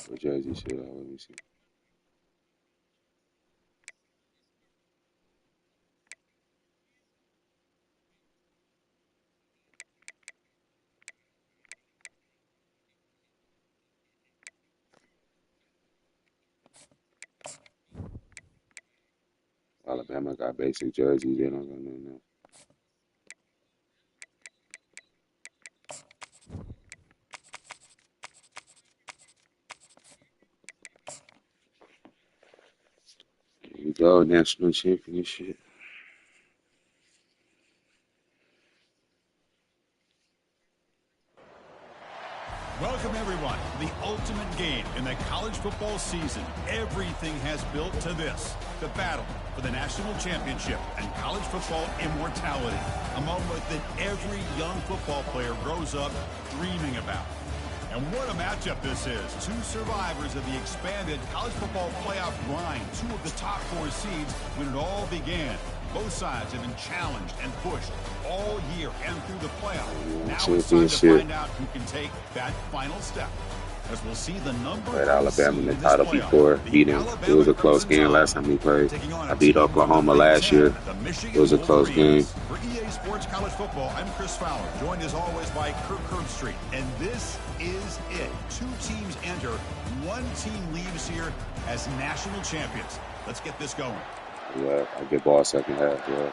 What jersey should I? Let me see. Alabama got basic jerseys. They don't got nothing else. Here we go, national championship. Welcome, everyone, to the ultimate game in the college football season. Everything has built to this, the battle for the national championship and college football immortality, a moment that every young football player grows up dreaming about. And what a matchup this is. Two survivors of the expanded college football playoff grind, two of the top 4 seeds when it all began. Both sides have been challenged and pushed all year and through the playoff. Now it's time to find out who can take that final step. As we'll see the number played Alabama in the title before, beat him. It was a close game last time we played. I beat Oklahoma last year. It was a close game. For EA Sports College Football, I'm Chris Fowler, joined as always by Kirk Herbstreit. And this is it. 2 teams enter, 1 team leaves here as national champions. Let's get this going. Yeah, I get ball second half, yeah.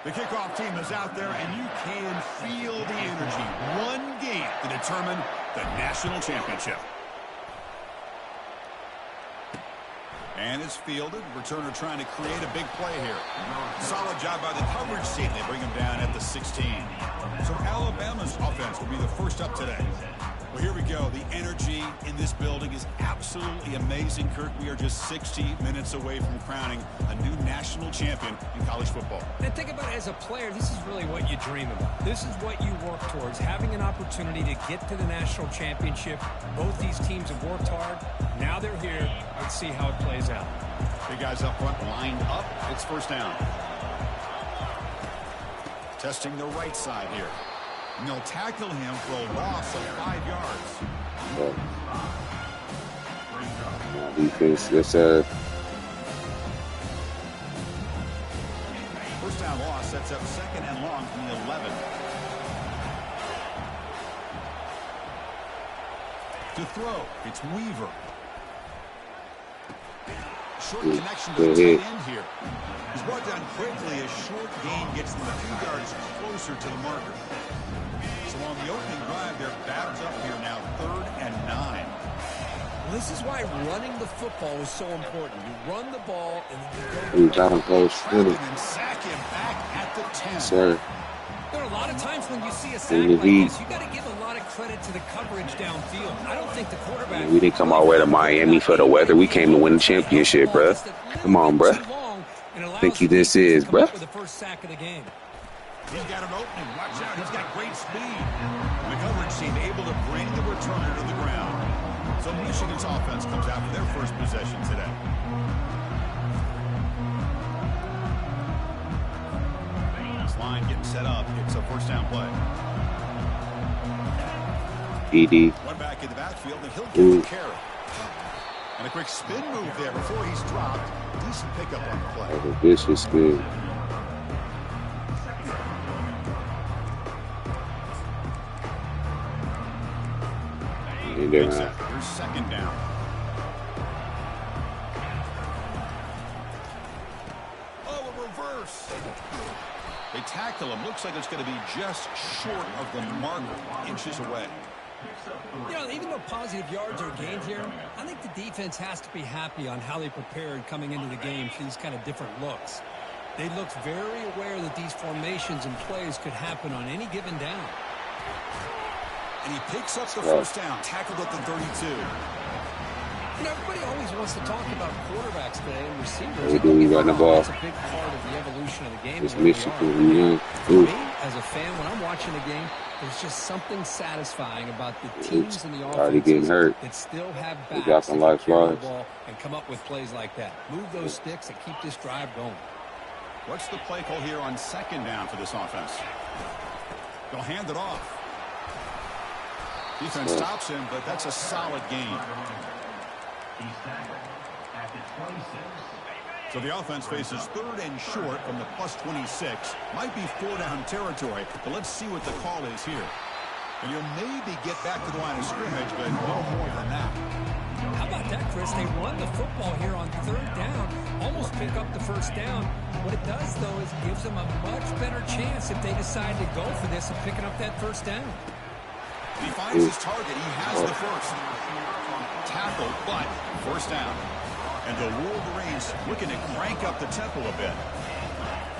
The kickoff team is out there, and you can feel the energy. 1 game to determine the national championship. And it's fielded. Returner trying to create a big play here. Solid job by the coverage team. They bring him down at the 16. So Alabama's offense will be the first up today. Well, here we go. The energy in this building is absolutely amazing, Kirk. We are just 60 minutes away from crowning a new national champion in college football. And think about it, as a player, this is really what you dream about. This is what you work towards, having an opportunity to get to the national championship. Both these teams have worked hard. Now they're here. Let's see how it plays out. Big guys up front lined up. It's first down. Testing the right side here. And they'll tackle him for a loss of 5 yards. Defense, yes, First down loss sets up 2nd and long from the 11. To throw, it's Weaver. Short connection to the tight end here. He's brought down quickly as short gain gets them a few yards closer to the marker. So on the opening drive, they're backed up here now, 3rd and 9. This is why running the football is so important. You run the ball and then you got him close. And sack him back at the 10. Sir. There are a lot of times when you see a sack like this, you got to give a lot of credit to the coverage downfield. I don't think the quarterback. We didn't come all the way to Miami for the weather. We came to win the championship, bruh. Come on, bruh. Think this is, bruh. The first sack of the game. He's got an opening. Watch out. He's got great speed. The coverage team able to bring the returner to the ground. So Michigan's offense comes out for their first possession today. This line getting set up. It's a first down play. ED. One back in the backfield, and he'll get the carry. And a quick spin move there before he's dropped. Decent pickup on the play. That's a vicious spin. Here's 2nd down. Oh, a reverse. They tackle him. Looks like it's going to be just short of the marker, inches away. You know, even though positive yards are gained here, I think the defense has to be happy on how they prepared coming into the game for these kind of different looks. They looked very aware that these formations and plays could happen on any given down. And he picks up the first down, tackled at the 32. You know, everybody always wants to talk about quarterbacks today and receivers. They do got the ball. That's a big part of the evolution of the game. It's Michigan, yeah. For me, as a fan, when I'm watching the game, there's just something satisfying about the teams and the offenses that still have backs that can carry the ball and come up with plays like that. Move those sticks and keep this drive going. What's the play call here on 2nd down for this offense? They'll hand it off. Defense stops him, but that's a solid gain. So the offense faces 3rd and short from the +26. Might be 4-down territory, but let's see what the call is here. And you'll maybe get back to the line of scrimmage, but no more than that. How about that, Chris? They run the football here on 3rd down, almost pick up the first down. What it does, though, is gives them a much better chance if they decide to go for this and picking up that first down. He finds his target. He has the first. Tackle, but first down. And the Wolverines looking to crank up the tempo a bit.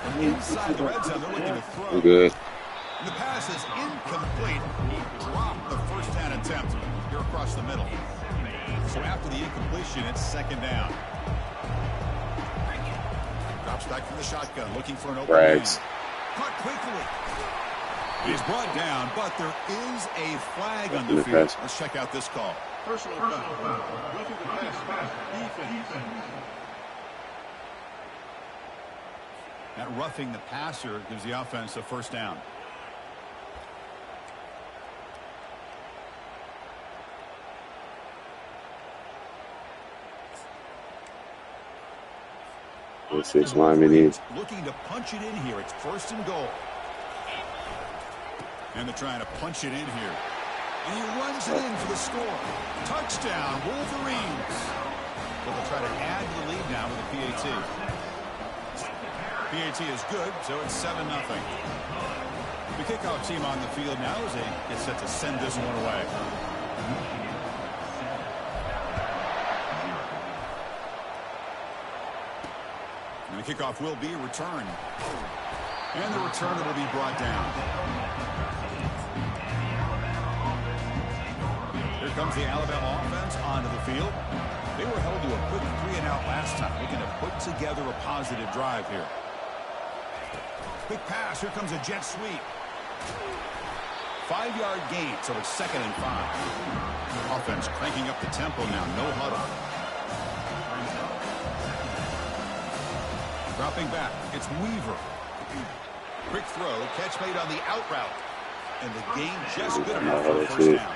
From inside the red zone, they're looking to throw. Good. And the pass is incomplete. He dropped the first down attempt here across the middle. So after the incompletion, it's 2nd down. Drops back from the shotgun, looking for an open man. Caught quickly. He's brought down, but there is a flag on the field. Let's check out this call. Personal foul. That roughing the passer gives the offense a first down. That's 6 linemen in. Looking to punch it in here. It's 1st and goal. And they're trying to punch it in here. And he runs it in for the score. Touchdown, Wolverines. So they'll try to add to the lead now with a PAT. PAT is good, so it's 7-0. The kickoff team on the field now as they get set to send this one away. And the kickoff will be returned. And the returner will be brought down. Here comes the Alabama offense onto the field. They were held to a quick 3-and-out last time, looking to put together a positive drive here. Quick pass. Here comes a jet sweep. 5-yard gain, so it's 2nd and 5. Offense cranking up the tempo now. No huddle. Dropping back. It's Weaver. Quick throw. Catch made on the out route. And the gain just good enough for a first down.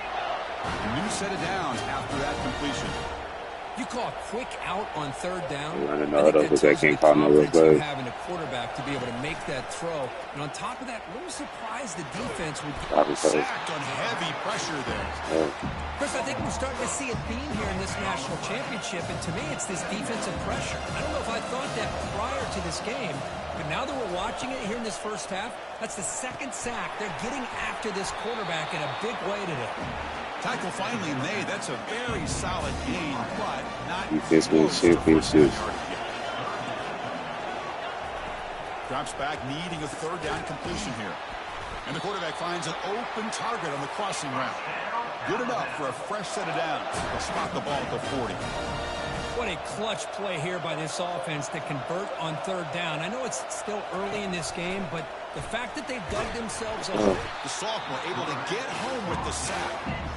A new set of downs after that completion. You call a quick out on third down. I I think that tells you the confidence you have in a quarterback to be able to make that throw. And on top of that, a little surprised the defense would get sacked on heavy pressure there. Chris, I think we're starting to see a theme here in this national championship, and to me, it's this defensive pressure. I don't know if I thought that prior to this game, but now that we're watching it here in this first half, that's the second sack. They're getting after this quarterback in a big way today. Tackle finally made. That's a very solid gain, but not defense championship. Drops back, needing a third down completion here. And the quarterback finds an open target on the crossing route. Good enough for a fresh set of downs. They'll spot the ball at the 40. What a clutch play here by this offense to convert on third down. I know it's still early in this game, but the fact that they dug themselves a hole. The sophomore able to get home with the sack.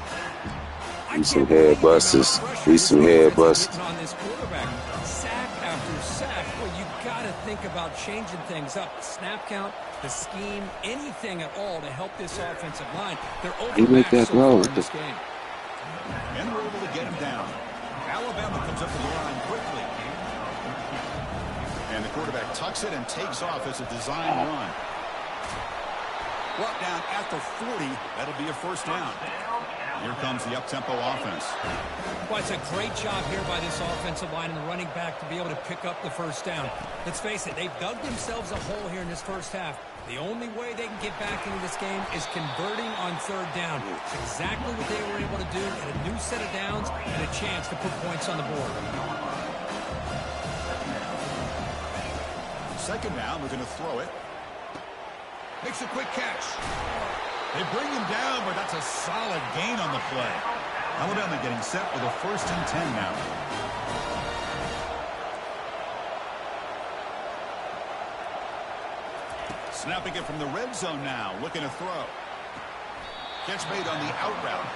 He's some head busters. He's some head busters. On this quarterback, sack after sack. Well, you got to think about changing things up. Snap count, the scheme, anything at all to help this offensive line. They're overmatched so far in this game. And we're able to get him down. Alabama comes up to the line quickly. And the quarterback tucks it and takes off as a design run. Brought down after 40. That'll be a first down. Here comes the up-tempo offense. Well, it's a great job here by this offensive line and the running back to be able to pick up the first down. Let's face it, they've dug themselves a hole here in this first half. The only way they can get back into this game is converting on third down. It's exactly what they were able to do. Get a new set of downs and a chance to put points on the board. Second down, we're going to throw it. Makes a quick catch. They bring him down, but that's a solid gain on the play. Alabama getting set with a 1st and 10 now. Snapping it from the red zone now, looking to throw. Catch made on the out route.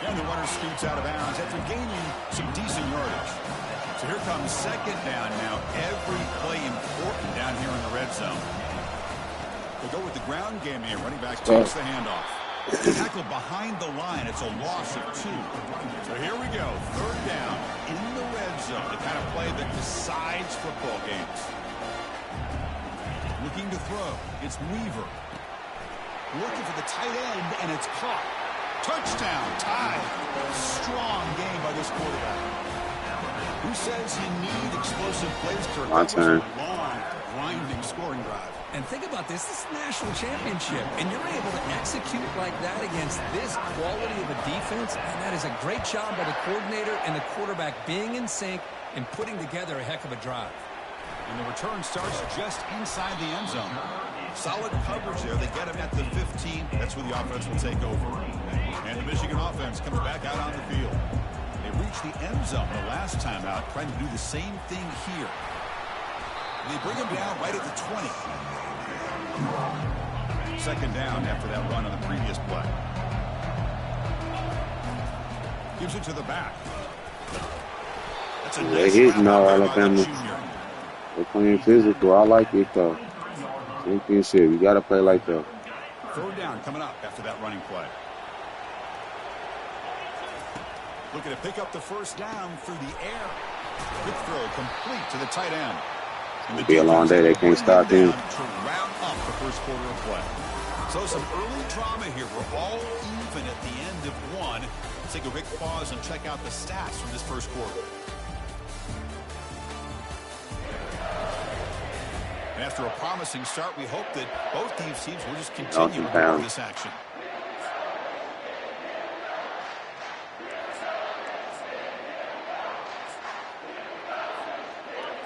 And the runner scoots out of bounds after gaining some decent yardage. So here comes second down now. Every play important down here in the red zone. They'll go with the ground game here. Running back takes the handoff. Tackled behind the line. It's a loss of 2. So here we go. Third down in the red zone. The kind of play that decides football games. Looking to throw. It's Weaver. Looking for the tight end, and it's caught. Touchdown. Tied. Strong game by this quarterback. Who says you need explosive plays to recover a long, grinding scoring drive? And think about this. This is a national championship, and you're able to execute like that against this quality of a defense, and that is a great job by the coordinator and the quarterback being in sync and putting together a heck of a drive. And the return starts just inside the end zone. Solid coverage there. They get him at the 15. That's where the offense will take over. And the Michigan offense comes back out on the field. They reached the end zone the last time out, trying to do the same thing here. They bring him down right at the 20. Second down after that run on the previous play. Gives it to the back. That's a They're hitting now, Alabama. They're playing physical. I like it, though. Championship. You got to play like that. Third down coming up after that running play. Looking to pick up the first down through the air. Quick throw complete to the tight end. It'll be a long day. They can't stop him. To round up the first quarter of play. So some early drama here. We're all even at the end of one. Let's take a quick pause and check out the stats from this first quarter. And after a promising start, we hope that both these teams will just continue with this action.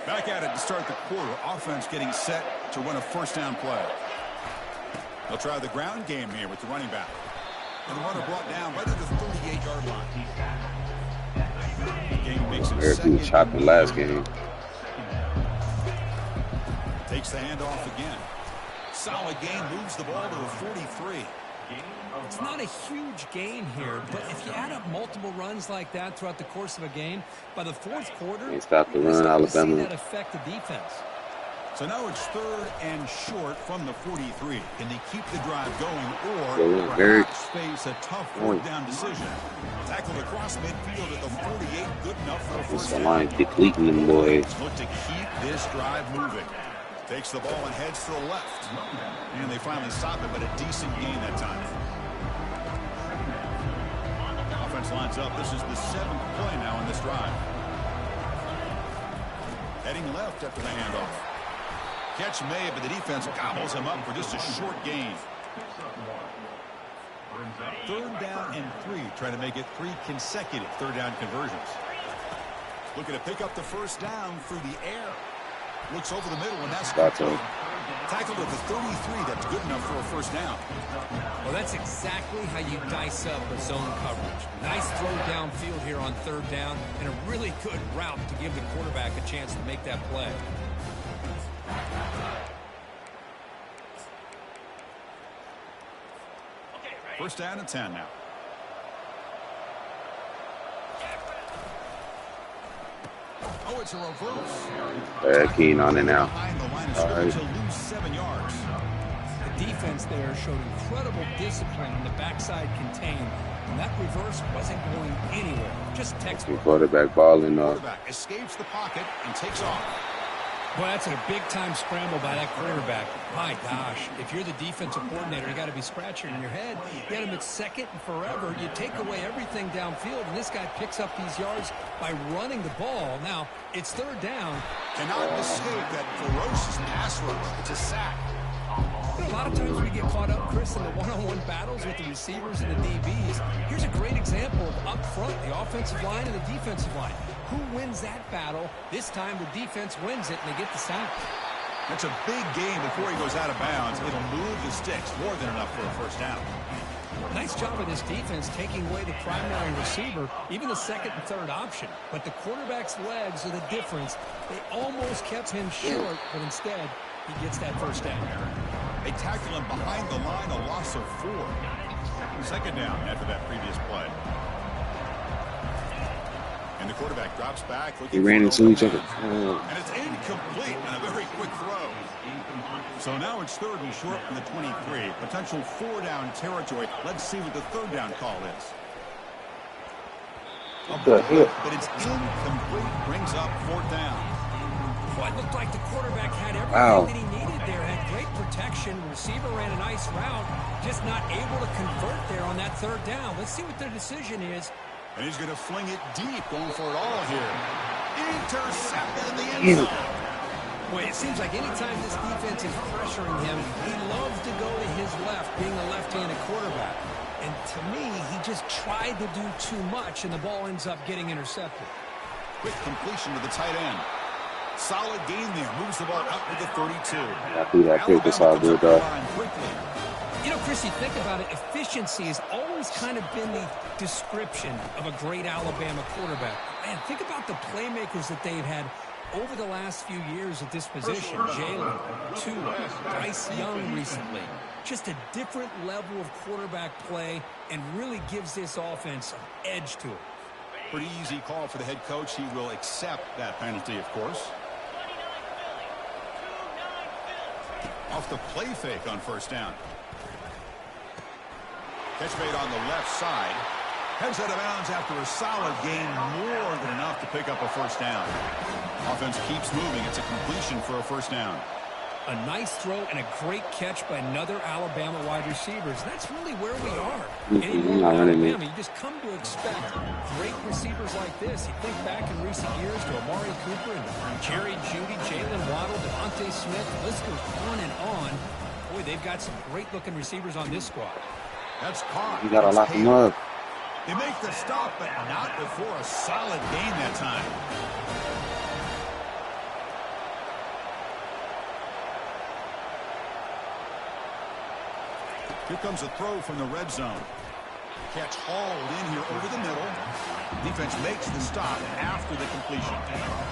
Back at it to start the quarter. Offense getting set to run a first down play. They'll try the ground game here with the running back. And the runner brought down right at the 38-yard line. The game makes it second. Shot the last game. Takes the handoff again. Solid gain, moves the ball to the 43. It's not a huge gain here, but if you add up multiple runs like that throughout the course of a game, by the fourth quarter, they stop the run, Alabama. See that affect the defense. So now it's 3rd and short from the 43. Can they keep the drive going or perhaps face a tough 4th down decision? Tackled across midfield at the 48. Good enough for a first down. Line depleting them boys. Look to keep this drive moving. Takes the ball and heads to the left. And they finally stop it, but a decent gain that time. Offense lines up. This is the 7th play now in this drive. Heading left after the handoff. Catch made, but the defense gobbles him up for just a short gain. 3rd down and 3. Trying to make it 3 consecutive 3rd down conversions. Looking to pick up the first down through the air. Looks over the middle, and that's complete. Tackled at the 33. That's good enough for a first down. Well, that's exactly how you dice up a zone coverage. Nice throw downfield here on 3rd down, and a really good route to give the quarterback a chance to make that play. First down and 10 now. Oh, it's a reverse. Keen on it now. All right. To lose 7 yards. The defense there showed incredible discipline in the backside contained, and that reverse wasn't going anywhere. Just textbook. Quarterback balling. Quarterback escapes the pocket and takes off. Well, that's a big-time scramble by that quarterback. My gosh, if you're the defensive coordinator, you got to be scratching in your head. You had him at 2nd and forever. You take away everything downfield, and this guy picks up these yards by running the ball. Now, it's 3rd down. Cannot mistake that ferocious pass rush. It's a sack. You know, a lot of times we get caught up, Chris, in the one-on-one battles with the receivers and the DBs. Here's a great example of up front, the offensive line and the defensive line. Who wins that battle? This time the defense wins it, and they get the sack. That's a big gain before he goes out of bounds. It'll move the sticks more than enough for a first down. Nice job of this defense taking away the primary receiver, even the 2nd and 3rd option. But the quarterback's legs are the difference. They almost kept him short, but instead he gets that first down. They tackle him behind the line, a loss of 4. 2nd down after that previous play. And the quarterback drops back. He ran into each other. And it's incomplete and a very quick throw. So now it's 3rd and short from the 23. Potential 4-down territory. Let's see what the 3rd down call is. But it's incomplete. Brings up 4th down. Well, it looked like the quarterback had everything that he needed there. Had great protection. Receiver ran a nice route. Just not able to convert there on that 3rd down. Let's see what their decision is. And he's going to fling it deep, going for it all here. Intercepted in the end zone. Well, it seems like anytime this defense is pressuring him, he loves to go to his left, being a left-handed quarterback. And to me, he just tried to do too much, and the ball ends up getting intercepted. Quick completion to the tight end. Solid gain there. Moves the ball out with the 32. I threw that pick. That's all good, though. You know, Chris, you think about it, efficiency has always kind of been the description of a great Alabama quarterback. Man, think about the playmakers that they've had over the last few years at this position. Jalen, Tua, Bryce Young recently. Just a different level of quarterback play and really gives this offense an edge to it. Pretty easy call for the head coach. He will accept that penalty, of course. Off the play fake on first down. Catch made on the left side. Heads out of bounds after a solid gain, more than enough to pick up a first down. Offense keeps moving. It's a completion for a first down. A nice throw and a great catch by another Alabama wide receiver. That's really where we are. Anymore in Alabama, you just come to expect great receivers like this. You think back in recent years to Amari Cooper and Jerry Jeudy, Jalen Waddle, Devontae Smith. The list goes on and on. Boy, they've got some great-looking receivers on this squad. That's caught. You got to lock him up. They make the stop, but not before a solid gain that time. Here comes a throw from the red zone. Catch hauled in here over the middle. Defense makes the stop after the completion.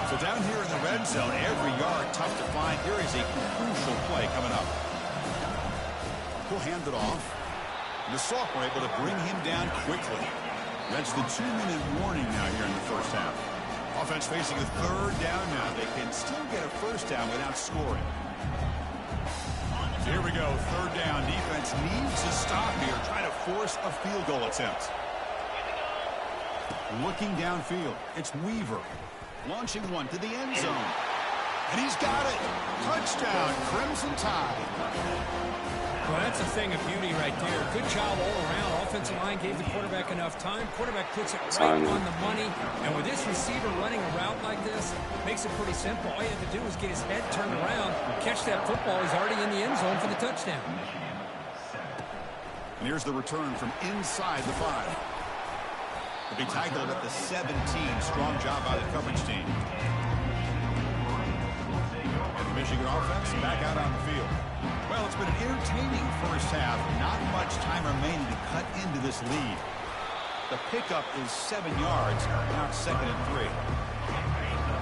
So down here in the red zone, every yard tough to find. Here is a crucial play coming up. He'll hand it off. And the sophomore able to bring him down quickly. That's the 2-minute warning now here in the first half. Offense facing a third down now. They can still get a first down without scoring. Here we go, third down. Defense needs to stop here, trying to force a field goal attempt. Looking downfield, it's Weaver. Launching one to the end zone. And he's got it. Touchdown, Crimson Tide. Well, that's a thing of beauty right there. Good job all around. Offensive line gave the quarterback enough time. Quarterback puts it right on the money. And with this receiver running a route like this, makes it pretty simple. All you have to do is get his head turned around, catch that football. He's already in the end zone for the touchdown. And here's the return from inside the 5. The big tackle at the 17. Strong job by the coverage team. And the Michigan offense back out on the field. Well, it's been an entertaining first half. Not much time remaining to cut into this lead. The pickup is 7 yards. Now it's 2nd and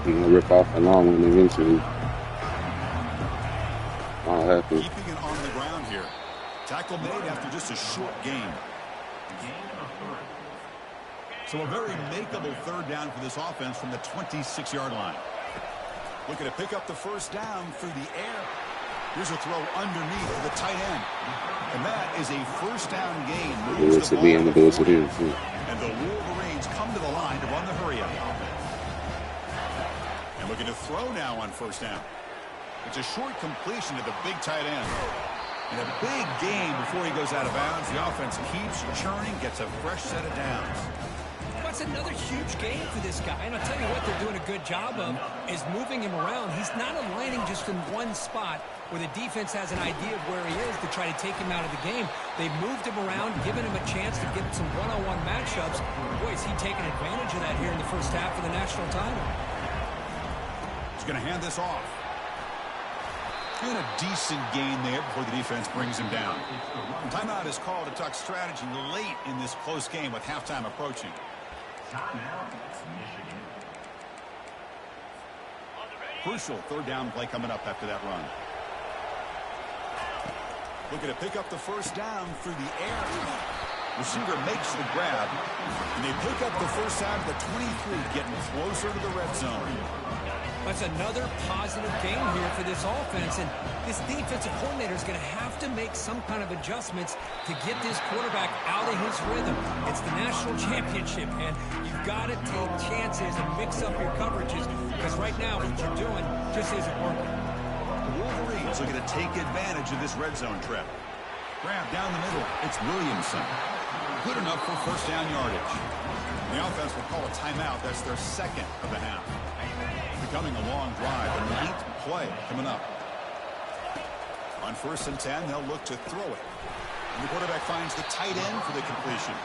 3. You're going to rip off a long one eventually. All happen. Keeping it on the ground here. Tackle made after just a short gain. So a very makeable third down for this offense from the 26-yard line. Looking to pick up the first down through the air. Here's a throw underneath to the tight end. And that is a first down gain. Moves the ball and the Wolverines come to the line to run the hurry-up. And looking to throw now on first down. It's a short completion to the big tight end. And a big gain before he goes out of bounds. The offense keeps churning, gets a fresh set of downs. That's another huge game for this guy. And I'll tell you what they're doing a good job of is moving him around. He's not aligning just in one spot where the defense has an idea of where he is to try to take him out of the game. They've moved him around, given him a chance to get some one-on-one matchups. Boy, is he taking advantage of that here in the first half of the national title. He's going to hand this off. And a decent gain there before the defense brings him down. Timeout is called to talk strategy late in this close game with halftime approaching. Crucial third down play coming up after that run. Looking to pick up the first down through the air. Receiver makes the grab. And they pick up the first down to the 23, getting closer to the red zone. That's another positive game here for this offense. And this defensive coordinator is going to have to make some kind of adjustments to get this quarterback out of his rhythm. It's the national championship, and you've got to take chances and mix up your coverages because right now what you're doing just isn't working. The Wolverines are going to take advantage of this red zone trap. Grab down the middle. It's Williamson. Good enough for first down yardage. The offense will call a timeout. That's their 2nd of the half. Becoming a long drive, a 9th play coming up. On 1st and 10, they'll look to throw it. And the quarterback finds the tight end for the completion.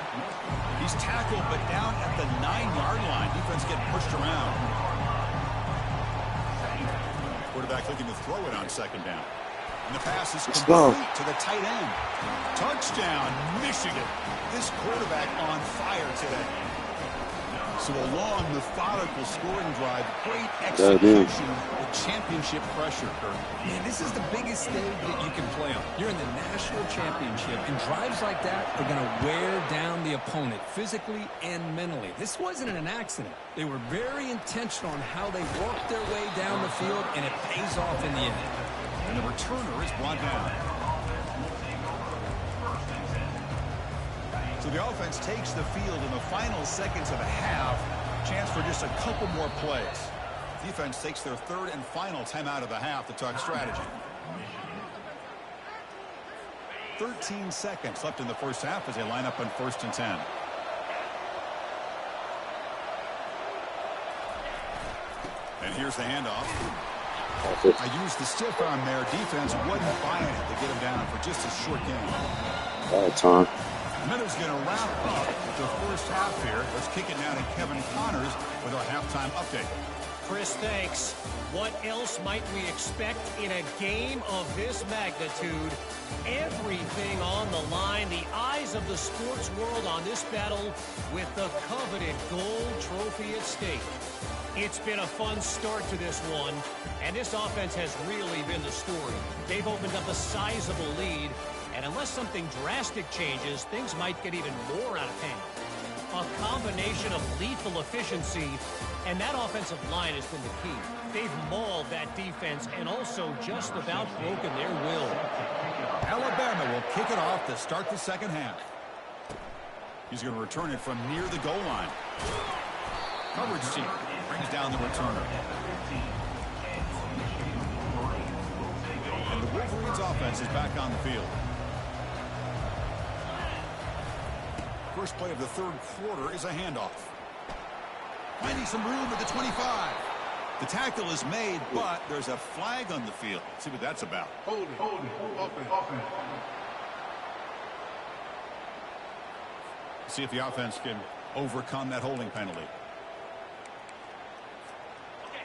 He's tackled, but down at the 9-yard line. Defense getting pushed around. Quarterback looking to throw it on 2nd down. And the pass is complete to the tight end. Touchdown, Michigan. This quarterback on fire today. So a long, methodical scoring drive. Great execution with championship pressure, Kurt. Man, this is the biggest stage that you can play on. You're in the national championship, and drives like that are going to wear down the opponent physically and mentally. This wasn't an accident. They were very intentional on how they worked their way down the field, and it pays off in the end. And the returner is brought down. So the offense takes the field in the final seconds of a half. Chance for just a couple more plays. Defense takes their 3rd and final timeout of the half to talk strategy. 13 seconds left in the first half as they line up on 1st and 10. And here's the handoff. I used the stiff arm there. Defense wasn't buying it to get him down for just a short game. Time. Minutes going to wrap up the first half here. Let's kick it now to Kevin Connors with our halftime update. Chris, thanks. What else might we expect in a game of this magnitude? Everything on the line. The eyes of the sports world on this battle with the coveted gold trophy at stake. It's been a fun start to this one, and this offense has really been the story. They've opened up a sizable lead, and unless something drastic changes, things might get even more out of hand. A combination of lethal efficiency, and that offensive line has been the key. They've mauled that defense and also just about broken their will. Alabama will kick it off to start the second half. He's going to return it from near the goal line. Coverage team brings down the returner. And the Wolverines offense is back on the field. First play of the third quarter is a handoff. Finding some room at the 25. The tackle is made, but there's a flag on the field. Let's see what that's about. Hold it. Offense. See if the offense can overcome that holding penalty.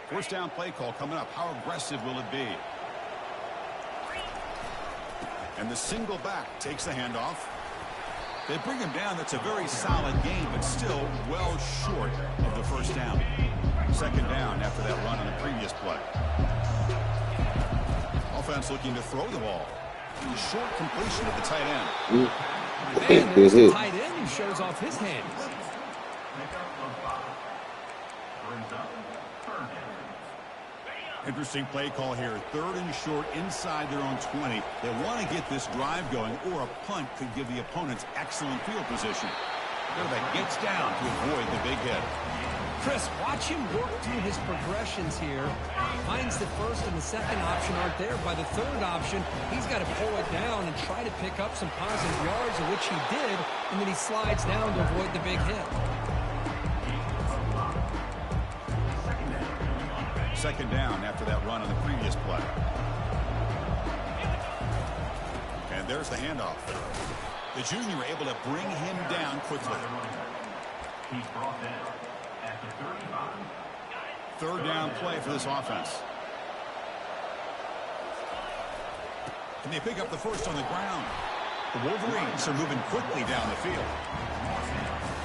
First down play call coming up. How aggressive will it be? And the single back takes the handoff. They bring him down. That's a very solid game, but still well short of the first down. Second down after that run on the previous play. Offense looking to throw the ball. A short completion of the tight end. And there's the tight end who shows off his hands. Interesting play call here. Third and short inside their own 20. They want to get this drive going, or a punt could give the opponents excellent field position. Quarterback gets down to avoid the big hit. Chris, watch him work through his progressions here. Finds the first and the second option aren't there. By the third option, he's got to pull it down and try to pick up some positive yards, of which he did, and then he slides down to avoid the big hit. Second down after that run on the previous play. And there's the handoff. The junior able to bring him down quickly. He's brought down at the 35. Third down play for this offense. Can they pick up the first on the ground? The Wolverines are moving quickly down the field.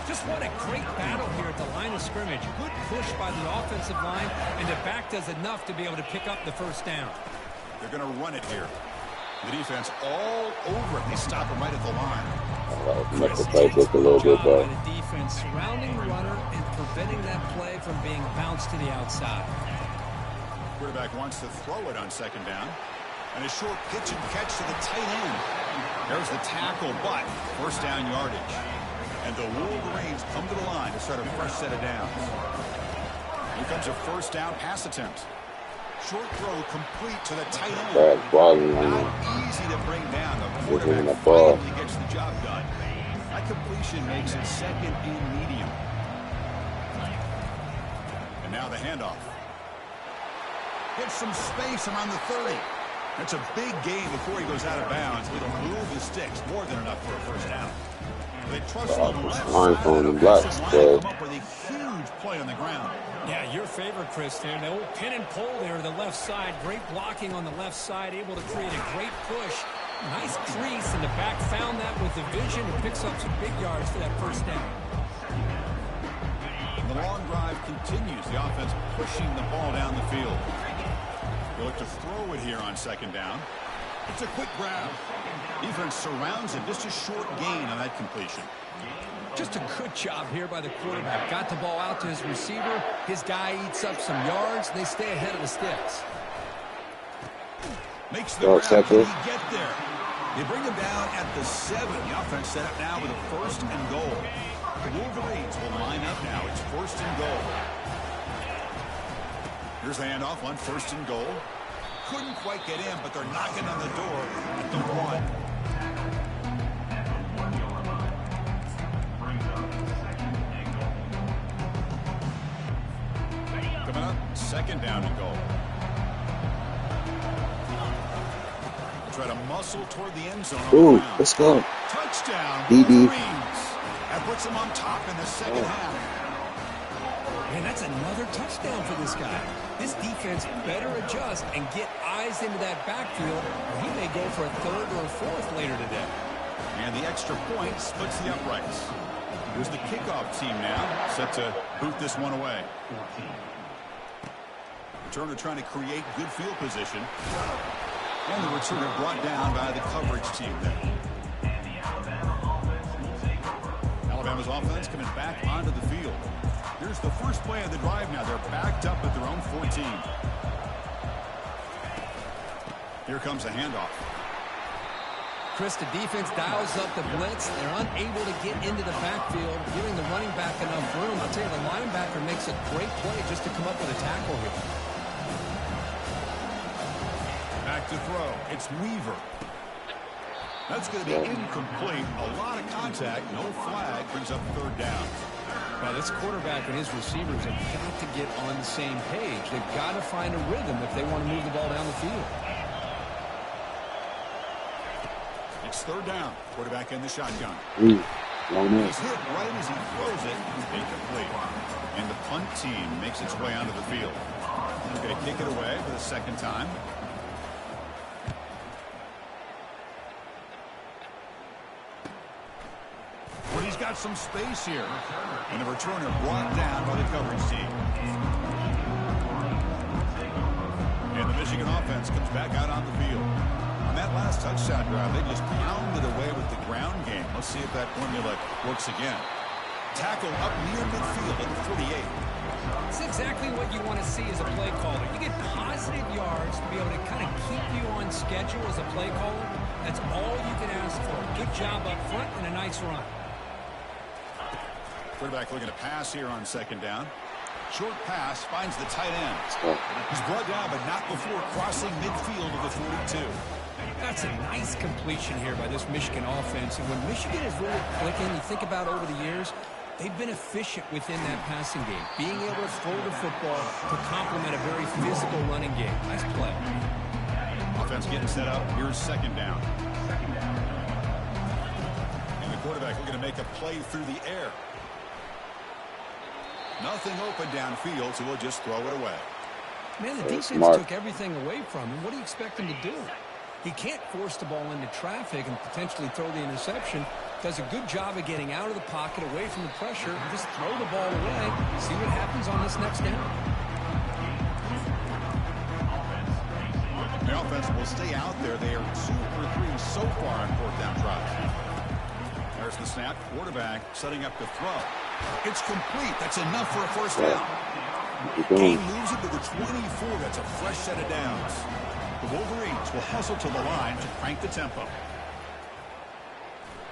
Just what a great battle here at the line of scrimmage. Good push by the offensive line, and the back does enough to be able to pick up the first down. They're going to run it here. The defense all over it. They stop him right at the line. Let the playbook a little bit better. The defense surrounding the runner and preventing that play from being bounced to the outside. Quarterback wants to throw it on second down. And a short pitch and catch to the tight end. There's the tackle, but first down yardage. And the Wolverines come to the line to start a fresh set of downs. Here comes a first down pass attempt. Short throw complete to the tight end. Not easy to bring down. The quarterback finally gets the job done. That completion makes it second and medium. And now the handoff. Gets some space around the 30. That's a big gain before he goes out of bounds. It'll move the sticks more than enough for a first down. They trust the left side of the offensive line, come up with a huge play on the ground. Yeah, your favorite, Chris, there. The old pin and pull there to the left side. Great blocking on the left side, able to create a great push. Nice crease, and the back found that with the vision and picks up some big yards for that first down. And the long drive continues. The offense pushing the ball down the field. They look to throw it here on second down. It's a quick grab. Defense surrounds it. Just a short gain on that completion. Just a good job here by the quarterback. Got the ball out to his receiver. His guy eats up some yards. They stay ahead of the sticks. Makes the grab. Can he get there? They bring him down at the 7. The offense set up now with a first and goal. The Wolverines will line up now. It's first and goal. Here's the handoff on first and goal. Couldn't quite get in, but they're knocking on the door at the 1. Coming up, second down and goal. They'll try to muscle toward the end zone. Ooh, let's go. Touchdown, DB. Wolverines. That puts them on top in the second half. Man, that's another touchdown for this guy. This defense better adjust and get eyes into that backfield, or he may go for a third or a fourth later today. And the extra point splits the uprights. Here's the kickoff team now, set to boot this one away. Returner trying to create good field position. And the returner brought down by the coverage team there. Alabama his offense coming back onto the field. Here's the first play of the drive now. They're backed up at their own 14. Here comes a handoff. Chris, the defense dials up the blitz. They're unable to get into the backfield, giving the running back enough room. I'll tell you, the linebacker makes a great play just to come up with a tackle here. Back to throw. It's Weaver. That's going to be incomplete. A lot of contact. No flag. Brings up third down. Well, this quarterback and his receivers have got to get on the same page. They've got to find a rhythm if they want to move the ball down the field. It's third down. Quarterback in the shotgun. He's hit right as he throws it. Incomplete. And the punt team makes its way onto the field. He's going to kick it away for the second time. But he's got some space here. And the returner brought down by the coverage team. And the Michigan offense comes back out on the field. On that last touchdown drive, they just pounded away with the ground game. Let's see if that formula works again. Tackle up near midfield at the 48. It's exactly what you want to see as a play caller. You get positive yards to be able to kind of keep you on schedule as a play caller. That's all you can ask for. Good job up front and a nice run. Quarterback looking to pass here on second down. Short pass finds the tight end. He's brought down, but not before crossing midfield of the 42. That's a nice completion here by this Michigan offense. And when Michigan is really clicking, you think about over the years, they've been efficient within that passing game, being able to throw the football to complement a very physical running game. Nice play. Offense getting set up. Here's second down. And the quarterback looking to make a play through the air. Nothing open downfield, so we'll just throw it away. Man, the defense took everything away from him. What do you expect him to do? He can't force the ball into traffic and potentially throw the interception. Does a good job of getting out of the pocket, away from the pressure, and just throw the ball away. See what happens on this next down. The offense will stay out there. They are 2 for 3 so far on fourth down drives. There's the snap. Quarterback setting up the throw. It's complete. That's enough for a first down. Gain moves it to the 24. That's a fresh set of downs. The Wolverines will hustle to the line to crank the tempo.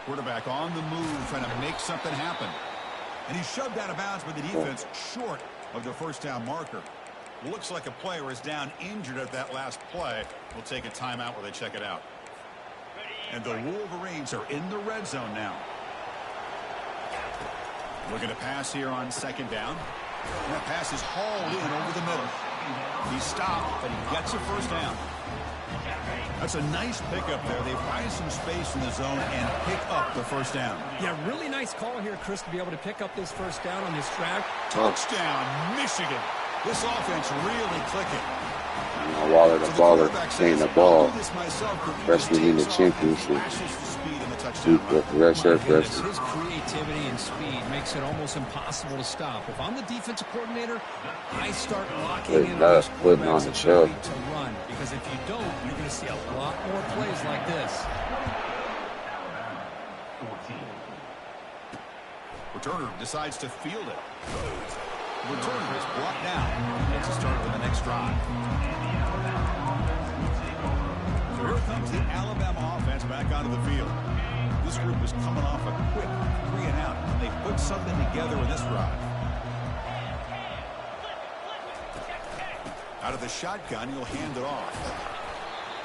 Quarterback on the move, trying to make something happen. And he's shoved out of bounds by the defense short of the first down marker. Looks like a player is down injured at that last play. We'll take a timeout while they check it out. And the Wolverines are in the red zone now. Looking to pass here on second down. And that pass is hauled in over the middle. He stopped, but he gets a first down. That's a nice pickup there. They find some space in the zone and pick up the first down. Yeah, really nice call here, Chris, to be able to pick up this first down on this track. Touchdown, Michigan. This offense really clicking. Waller the baller, playing the ball. Freshman in the championship. His creativity and speed makes it almost impossible to stop. If I'm the defensive coordinator, I start locking in on this quarterback's ability to run. Because if you don't, you're going to see a lot more plays like this. Returner decides to field it. Returner is brought down. Gets a start with the next drive. So here comes the Alabama offense back onto the field. This group is coming off a quick 3-and-out, and they put something together in this drive. Out of the shotgun, he'll hand it off.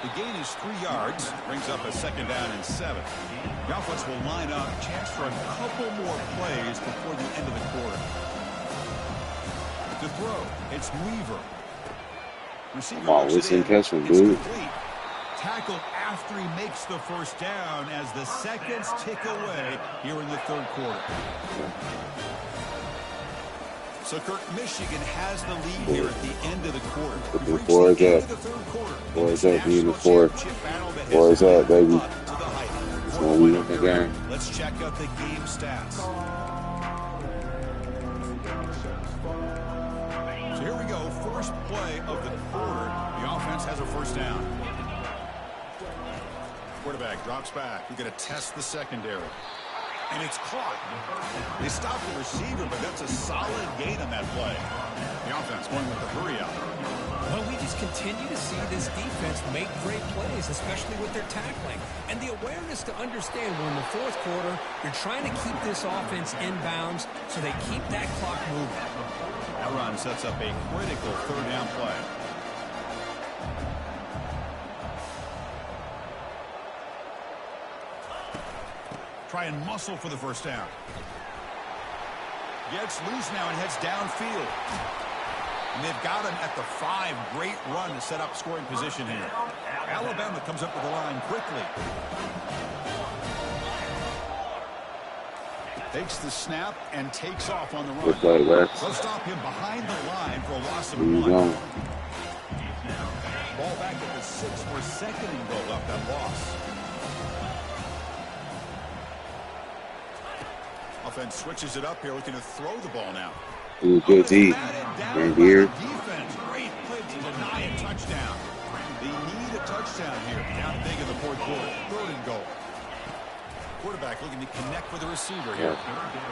The gain is 3 yards, brings up a second down and 7. The offense will line up, chance for a couple more plays before the end of the quarter. To throw, it's Weaver. Come on, listen, catch him, dude. Tackled after he makes the first down as the seconds tick away here in the third quarter. So, Kirk, Michigan has the lead here at the end of the quarter. Four is up. Four is up, being the four. Four is up, baby. That's when we win the game. Let's check out the game stats. So here we go. First play of the quarter. The offense has a first down. Quarterback drops back. We're going to test the secondary. And it's caught. They stopped the receiver, but that's a solid gain on that play. The offense going with the hurry out. Well, we just continue to see this defense make great plays, especially with their tackling. And the awareness to understand we're in the fourth quarter, you're trying to keep this offense in bounds so they keep that clock moving. That run sets up a critical third down play. Try and muscle for the first down. Gets loose now and heads downfield. And they've got him at the 5. Great run to set up scoring position here. Alabama comes up with the line quickly. Takes the snap and takes off on the run. They'll stop him behind the line for a loss of 1. Ball back at the 6 for second and goal up that loss. Offense switches it up here, looking to throw the ball now. Ooh, good deep. And here. Defense, great play to deny a touchdown. They need a touchdown here. Down big in the fourth quarter. Third and goal. Quarterback looking to connect with the receiver here.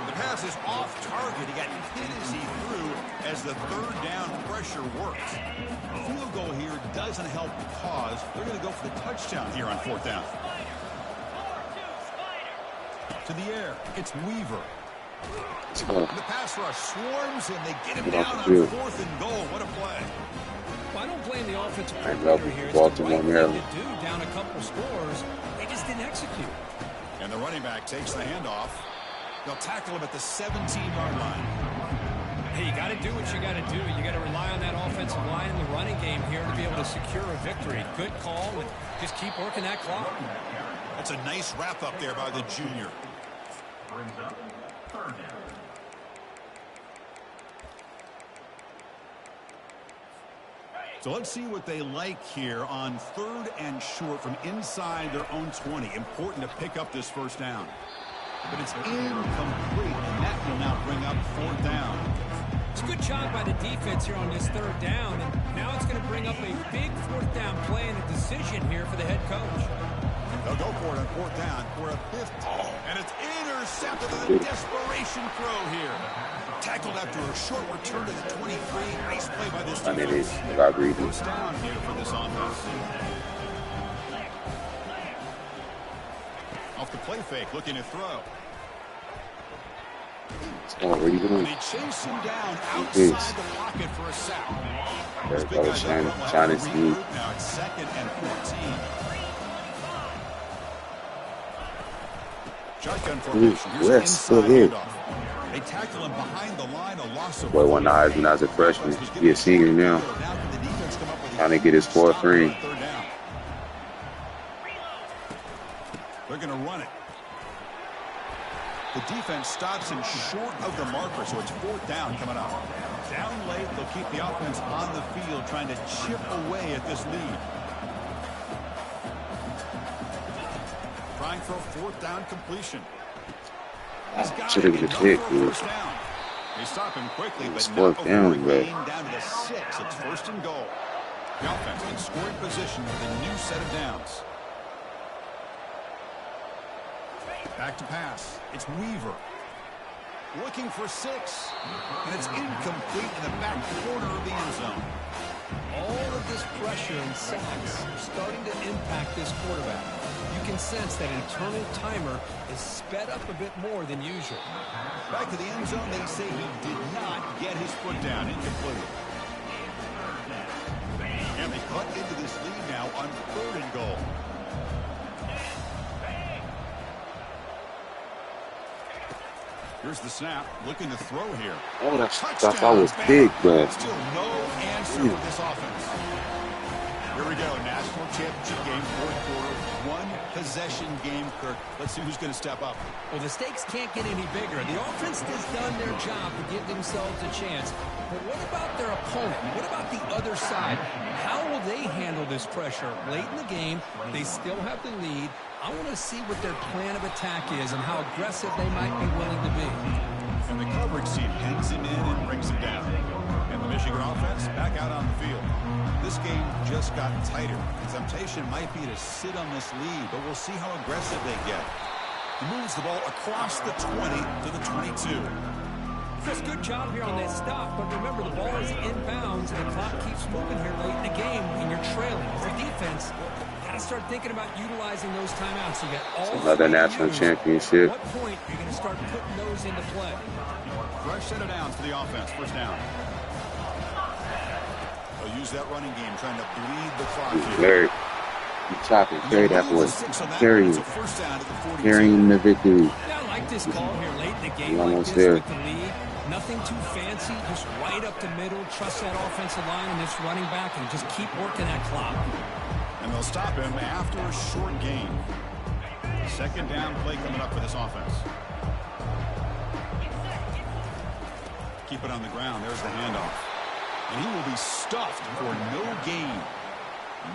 The pass is off target. He got hit as he threw as the third down pressure works. Field goal here doesn't help the cause. They're going to go for the touchdown here on fourth down. To the air, it's Weaver. The pass rush swarms and they get him down on fourth and goal. What a play. Well, I don't blame the offensive coordinator here. It's the right thing to do down a couple scores. They just didn't execute. And the running back takes the handoff. They'll tackle him at the 17-yard line. Hey, you got to do what you got to do. You got to rely on that offensive line in the running game here to be able to secure a victory. Good call, and just keep working that clock. That's a nice wrap up there by the junior. Brings up third down. So let's see what they like here on third and short from inside their own 20. Important to pick up this first down. But it's incomplete, and that will now bring up fourth down. It's a good job by the defense here on this third down, and now it's going to bring up a big fourth down play and a decision here for the head coach. They'll go for it on fourth down for a 5th. And it's intercepted with a desperation throw here. Tackled after a short return to the 23. Nice play by this defense. First down here for this offense. Off the play fake, looking to throw. And they chase him down outside the pocket for a sack. This big guy's now at 2nd and 14. Shotgun formation. Here's inside handoff. They tackle him behind the line. A loss of. Boy won the Heisman as a freshman. He's a senior now. Trying to get his 4th ring. They're going to run it. The defense stops him short of the marker, so it's fourth down coming up. Down late, they'll keep the offense on the field, trying to chip away at this lead. Trying for a fourth down completion. Should have been a pick, dude. They stop him quickly, but not before getting down to the 6. It's first and goal. The offense in scoring position with a new set of downs. Back to pass. It's Weaver. Looking for 6. And it's incomplete in the back corner of the end zone. All of this pressure and sacks are starting to impact this quarterback. You can sense that internal timer is sped up a bit more than usual. Back to the end zone, they say he did not get his foot down. Incomplete. And they cut into this lead now on third and goal. Here's the snap, looking to throw here. Oh, that stuff I was big, but still no answer for this offense. Here we go, national championship game, fourth quarter, one possession game, Kirk. Let's see who's going to step up. Well, the stakes can't get any bigger. The offense has done their job to give themselves a chance. But what about their opponent? What about the other side? How will they handle this pressure? Late in the game, they still have the lead. I want to see what their plan of attack is and how aggressive they might be willing to be. And the coverage team pins him in and brings him down. And the Michigan offense back out on the field. This game just got tighter. The temptation might be to sit on this lead, but we'll see how aggressive they get. He moves the ball across the 20 to the 22. Chris, good job here on that stop, but remember the ball is inbounds and the clock keeps moving here late in the game and you're trailing. As a defense, you got to start thinking about utilizing those timeouts. You got all another national championship. At what point are you going to start putting those into play? Fresh set of downs for the offense. First down. They'll use that running game, trying to bleed the clock here. Chopping, carry that boy. Carrying the victory. Yeah, I like this call here late in the game. Almost like this there. With the lead. Nothing too fancy, just right up the middle. Trust that offensive line and this running back and just keep working that clock. And they'll stop him after a short gain. Second down play coming up for this offense. Keep it on the ground. There's the handoff. And he will be stuffed for no gain.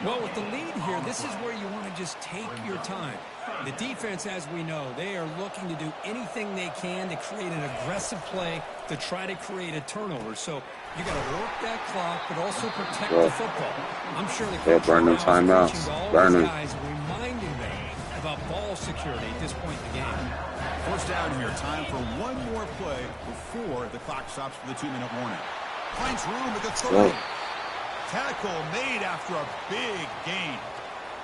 Well, with the lead here, this is where you want to just take your time. The defense, as we know, they are looking to do anything they can to create an aggressive play to try to create a turnover. So you got to work that clock, but also protect the football. I'm sure the coach burn them timeouts. Burn them. guys, reminding them about ball security at this point in the game. First down here. Time for one more play before the clock stops for the 2-minute warning. Finds room at the 30. Tackle made after a big gain.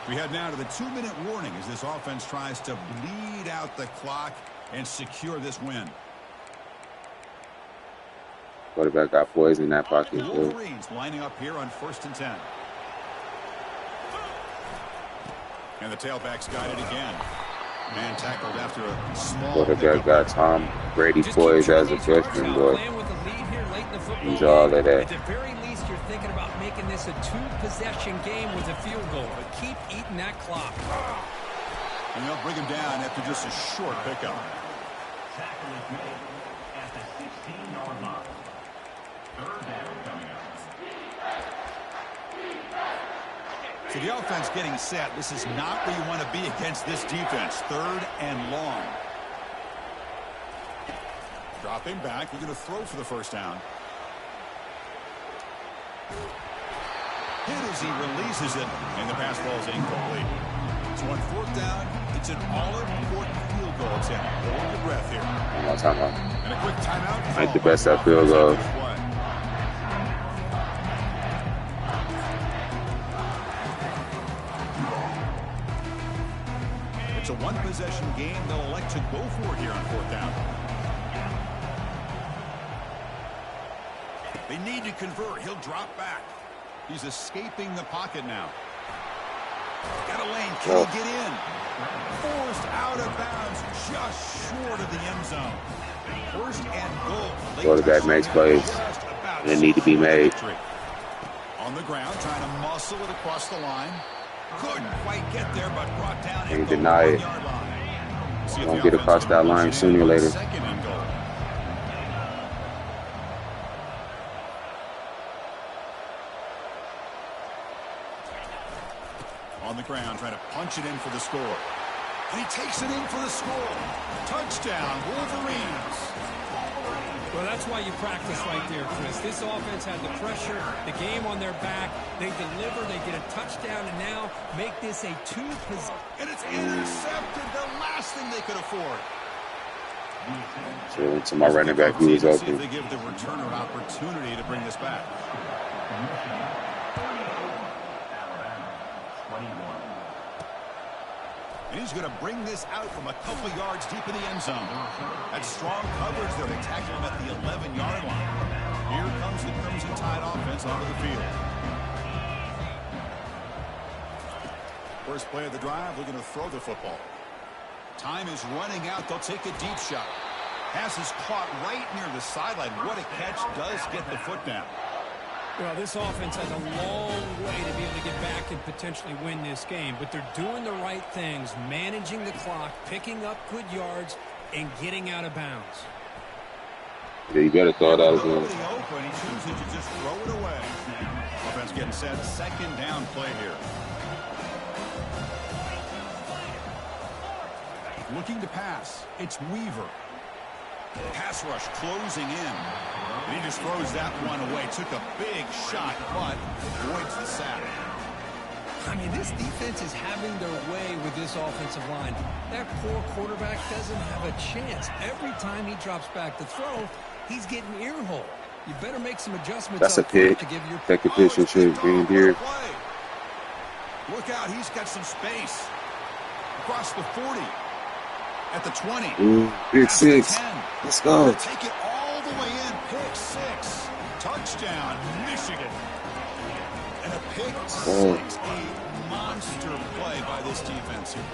We head now to the 2-minute warning as this offense tries to bleed out the clock and secure this win. Quarterback got poison in that pocket. The Wolverines lining up here on 1st and 10. And the tailback's got it again. Man tackled after a small. Quarterback got Tom Brady poised as a freshman, boy. He's all of that. At the very least, you're thinking about making this a 2-possession game with a field goal, but keep eating that clock. And they'll bring him down after just a short pickup. Tackle is made at the 16-yard line. Third down coming up. So the offense getting set. This is not where you want to be against this defense. 3rd and long. Dropping back. We're going to throw for the first down. Hit as he releases it, and the pass ball is incomplete. So on 4th down, it's an all-important field goal attempt. Hold your breath here. And a quick timeout. Ain't the best at field goals. It's a 1-possession game. They'll elect to go for it here on 4th down. They need to convert. He'll drop back. He's escaping the pocket now. Got a lane. Can he get in? Forced out of bounds just short of the end zone. 1st and goal. Quarterback makes plays. They need to be made. On the ground, trying to muscle it across the line. Couldn't quite get there, but brought down and deny it. Gonna get across that line sooner or later. Second and goal. On the ground, trying to punch it in for the score. And he takes it in for the score. Touchdown, Wolverines. Well, that's why you practice right there, Chris. This offense had the pressure, the game on their back. They deliver, they get a touchdown, and now make this a 2-possession. And it's intercepted, the last thing they could afford. So to my running back, he was open. They give the returner an opportunity to bring this back. And he's going to bring this out from a couple yards deep in the end zone. That's strong coverage there. They tackle him at the 11-yard line. Here comes the Crimson Tide offense onto the field. First play of the drive, looking to throw the football. Time is running out. They'll take a deep shot. Pass is caught right near the sideline. What a catch. Does get the foot down. Well, this offense has a long way to be able to get back and potentially win this game, but they're doing the right things, managing the clock, picking up good yards, and getting out of bounds. Yeah, you better throw it out again. Open, he chooses to just throw it away. Offense getting set. Second down play here. Looking to pass. It's Weaver. Pass rush closing in. And he just throws that one away. Took a big shot, but avoids the sack. I mean, this defense is having their way with this offensive line. That poor quarterback doesn't have a chance. Every time he drops back to throw, he's getting ear-hole. You better make some adjustments. That's a pick. Second pitch and shit, being here. Look out, he's got some space. Across the 40. At the 20. Ooh, pick six. Let's go. Take it all the way in. Pick six. Touchdown, Michigan. And a pick six. A monster play by this defense here.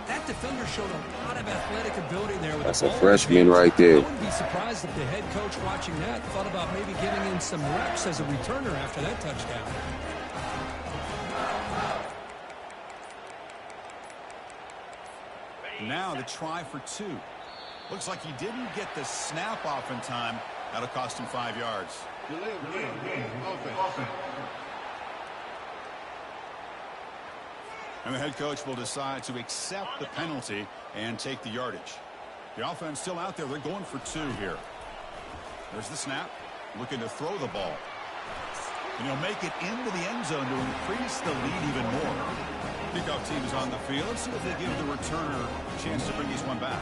That defender showed a lot of athletic ability there. With That's the a ball freshman right there. I wouldn't be surprised if the head coach watching that thought about maybe giving him some reps as a returner after that touchdown. Now to try for two. Looks like he didn't get the snap off in time. That'll cost him 5 yards. And the head coach will decide to accept the penalty and take the yardage. The offense still out there. They're going for two here. There's the snap. Looking to throw the ball. And he'll make it into the end zone to increase the lead even more. Kickoff team is on the field. Let's see if they give the returner a chance to bring this one back.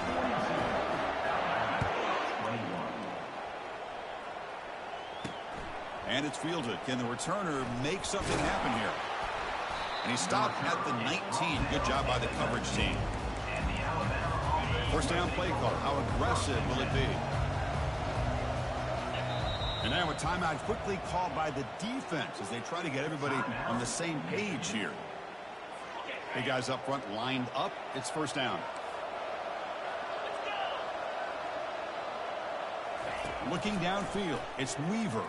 And it's fielded. Can the returner make something happen here? And he stopped at the 19. Good job by the coverage team. First down play call. How aggressive will it be? And now a timeout quickly called by the defense as they try to get everybody on the same page here. The guys up front lined up. It's first down. Looking downfield. It's Weaver.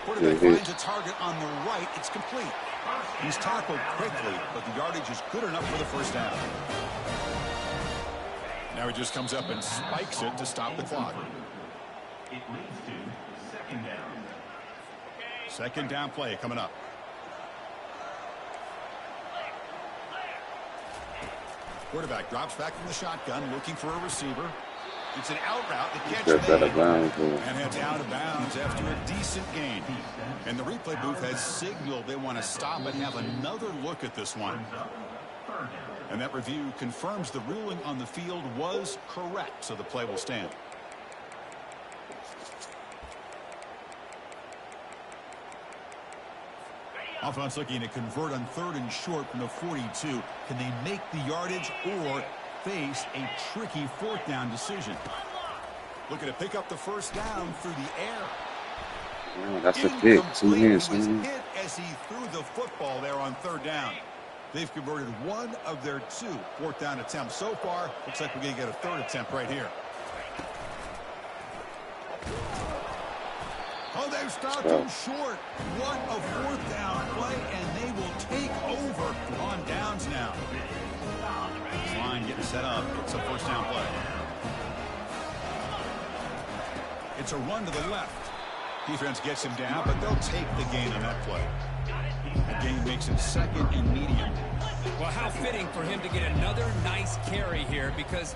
Quarterback finds a target on the right. It's complete. He's tackled quickly, but the yardage is good enough for the first down. Now he just comes up and spikes it to stop the clock. It leads to second down. Second down play coming up. Quarterback drops back from the shotgun, looking for a receiver. It's an out route. The catch made. And heads out of bounds after a decent gain. And the replay booth has signaled they want to stop and have another look at this one. And that review confirms the ruling on the field was correct, so the play will stand. Offense looking to convert on 3rd and short from the 42. Can they make the yardage or face a tricky 4th down decision? Looking to pick up the first down through the air. Oh, that's a pick. 2 hands. He was hit as he threw the football there on 3rd down. They've converted one of their 2 4th down attempts so far. Looks like we're going to get a 3rd attempt right here. Oh, they've stopped him short. What a 4th down play, and they will take over on downs now. This line getting set up. It's a first down play. It's a run to the left. Defense gets him down, but they'll take the gain on that play. The gain makes it 2nd and medium. Well, how fitting for him to get another nice carry here, because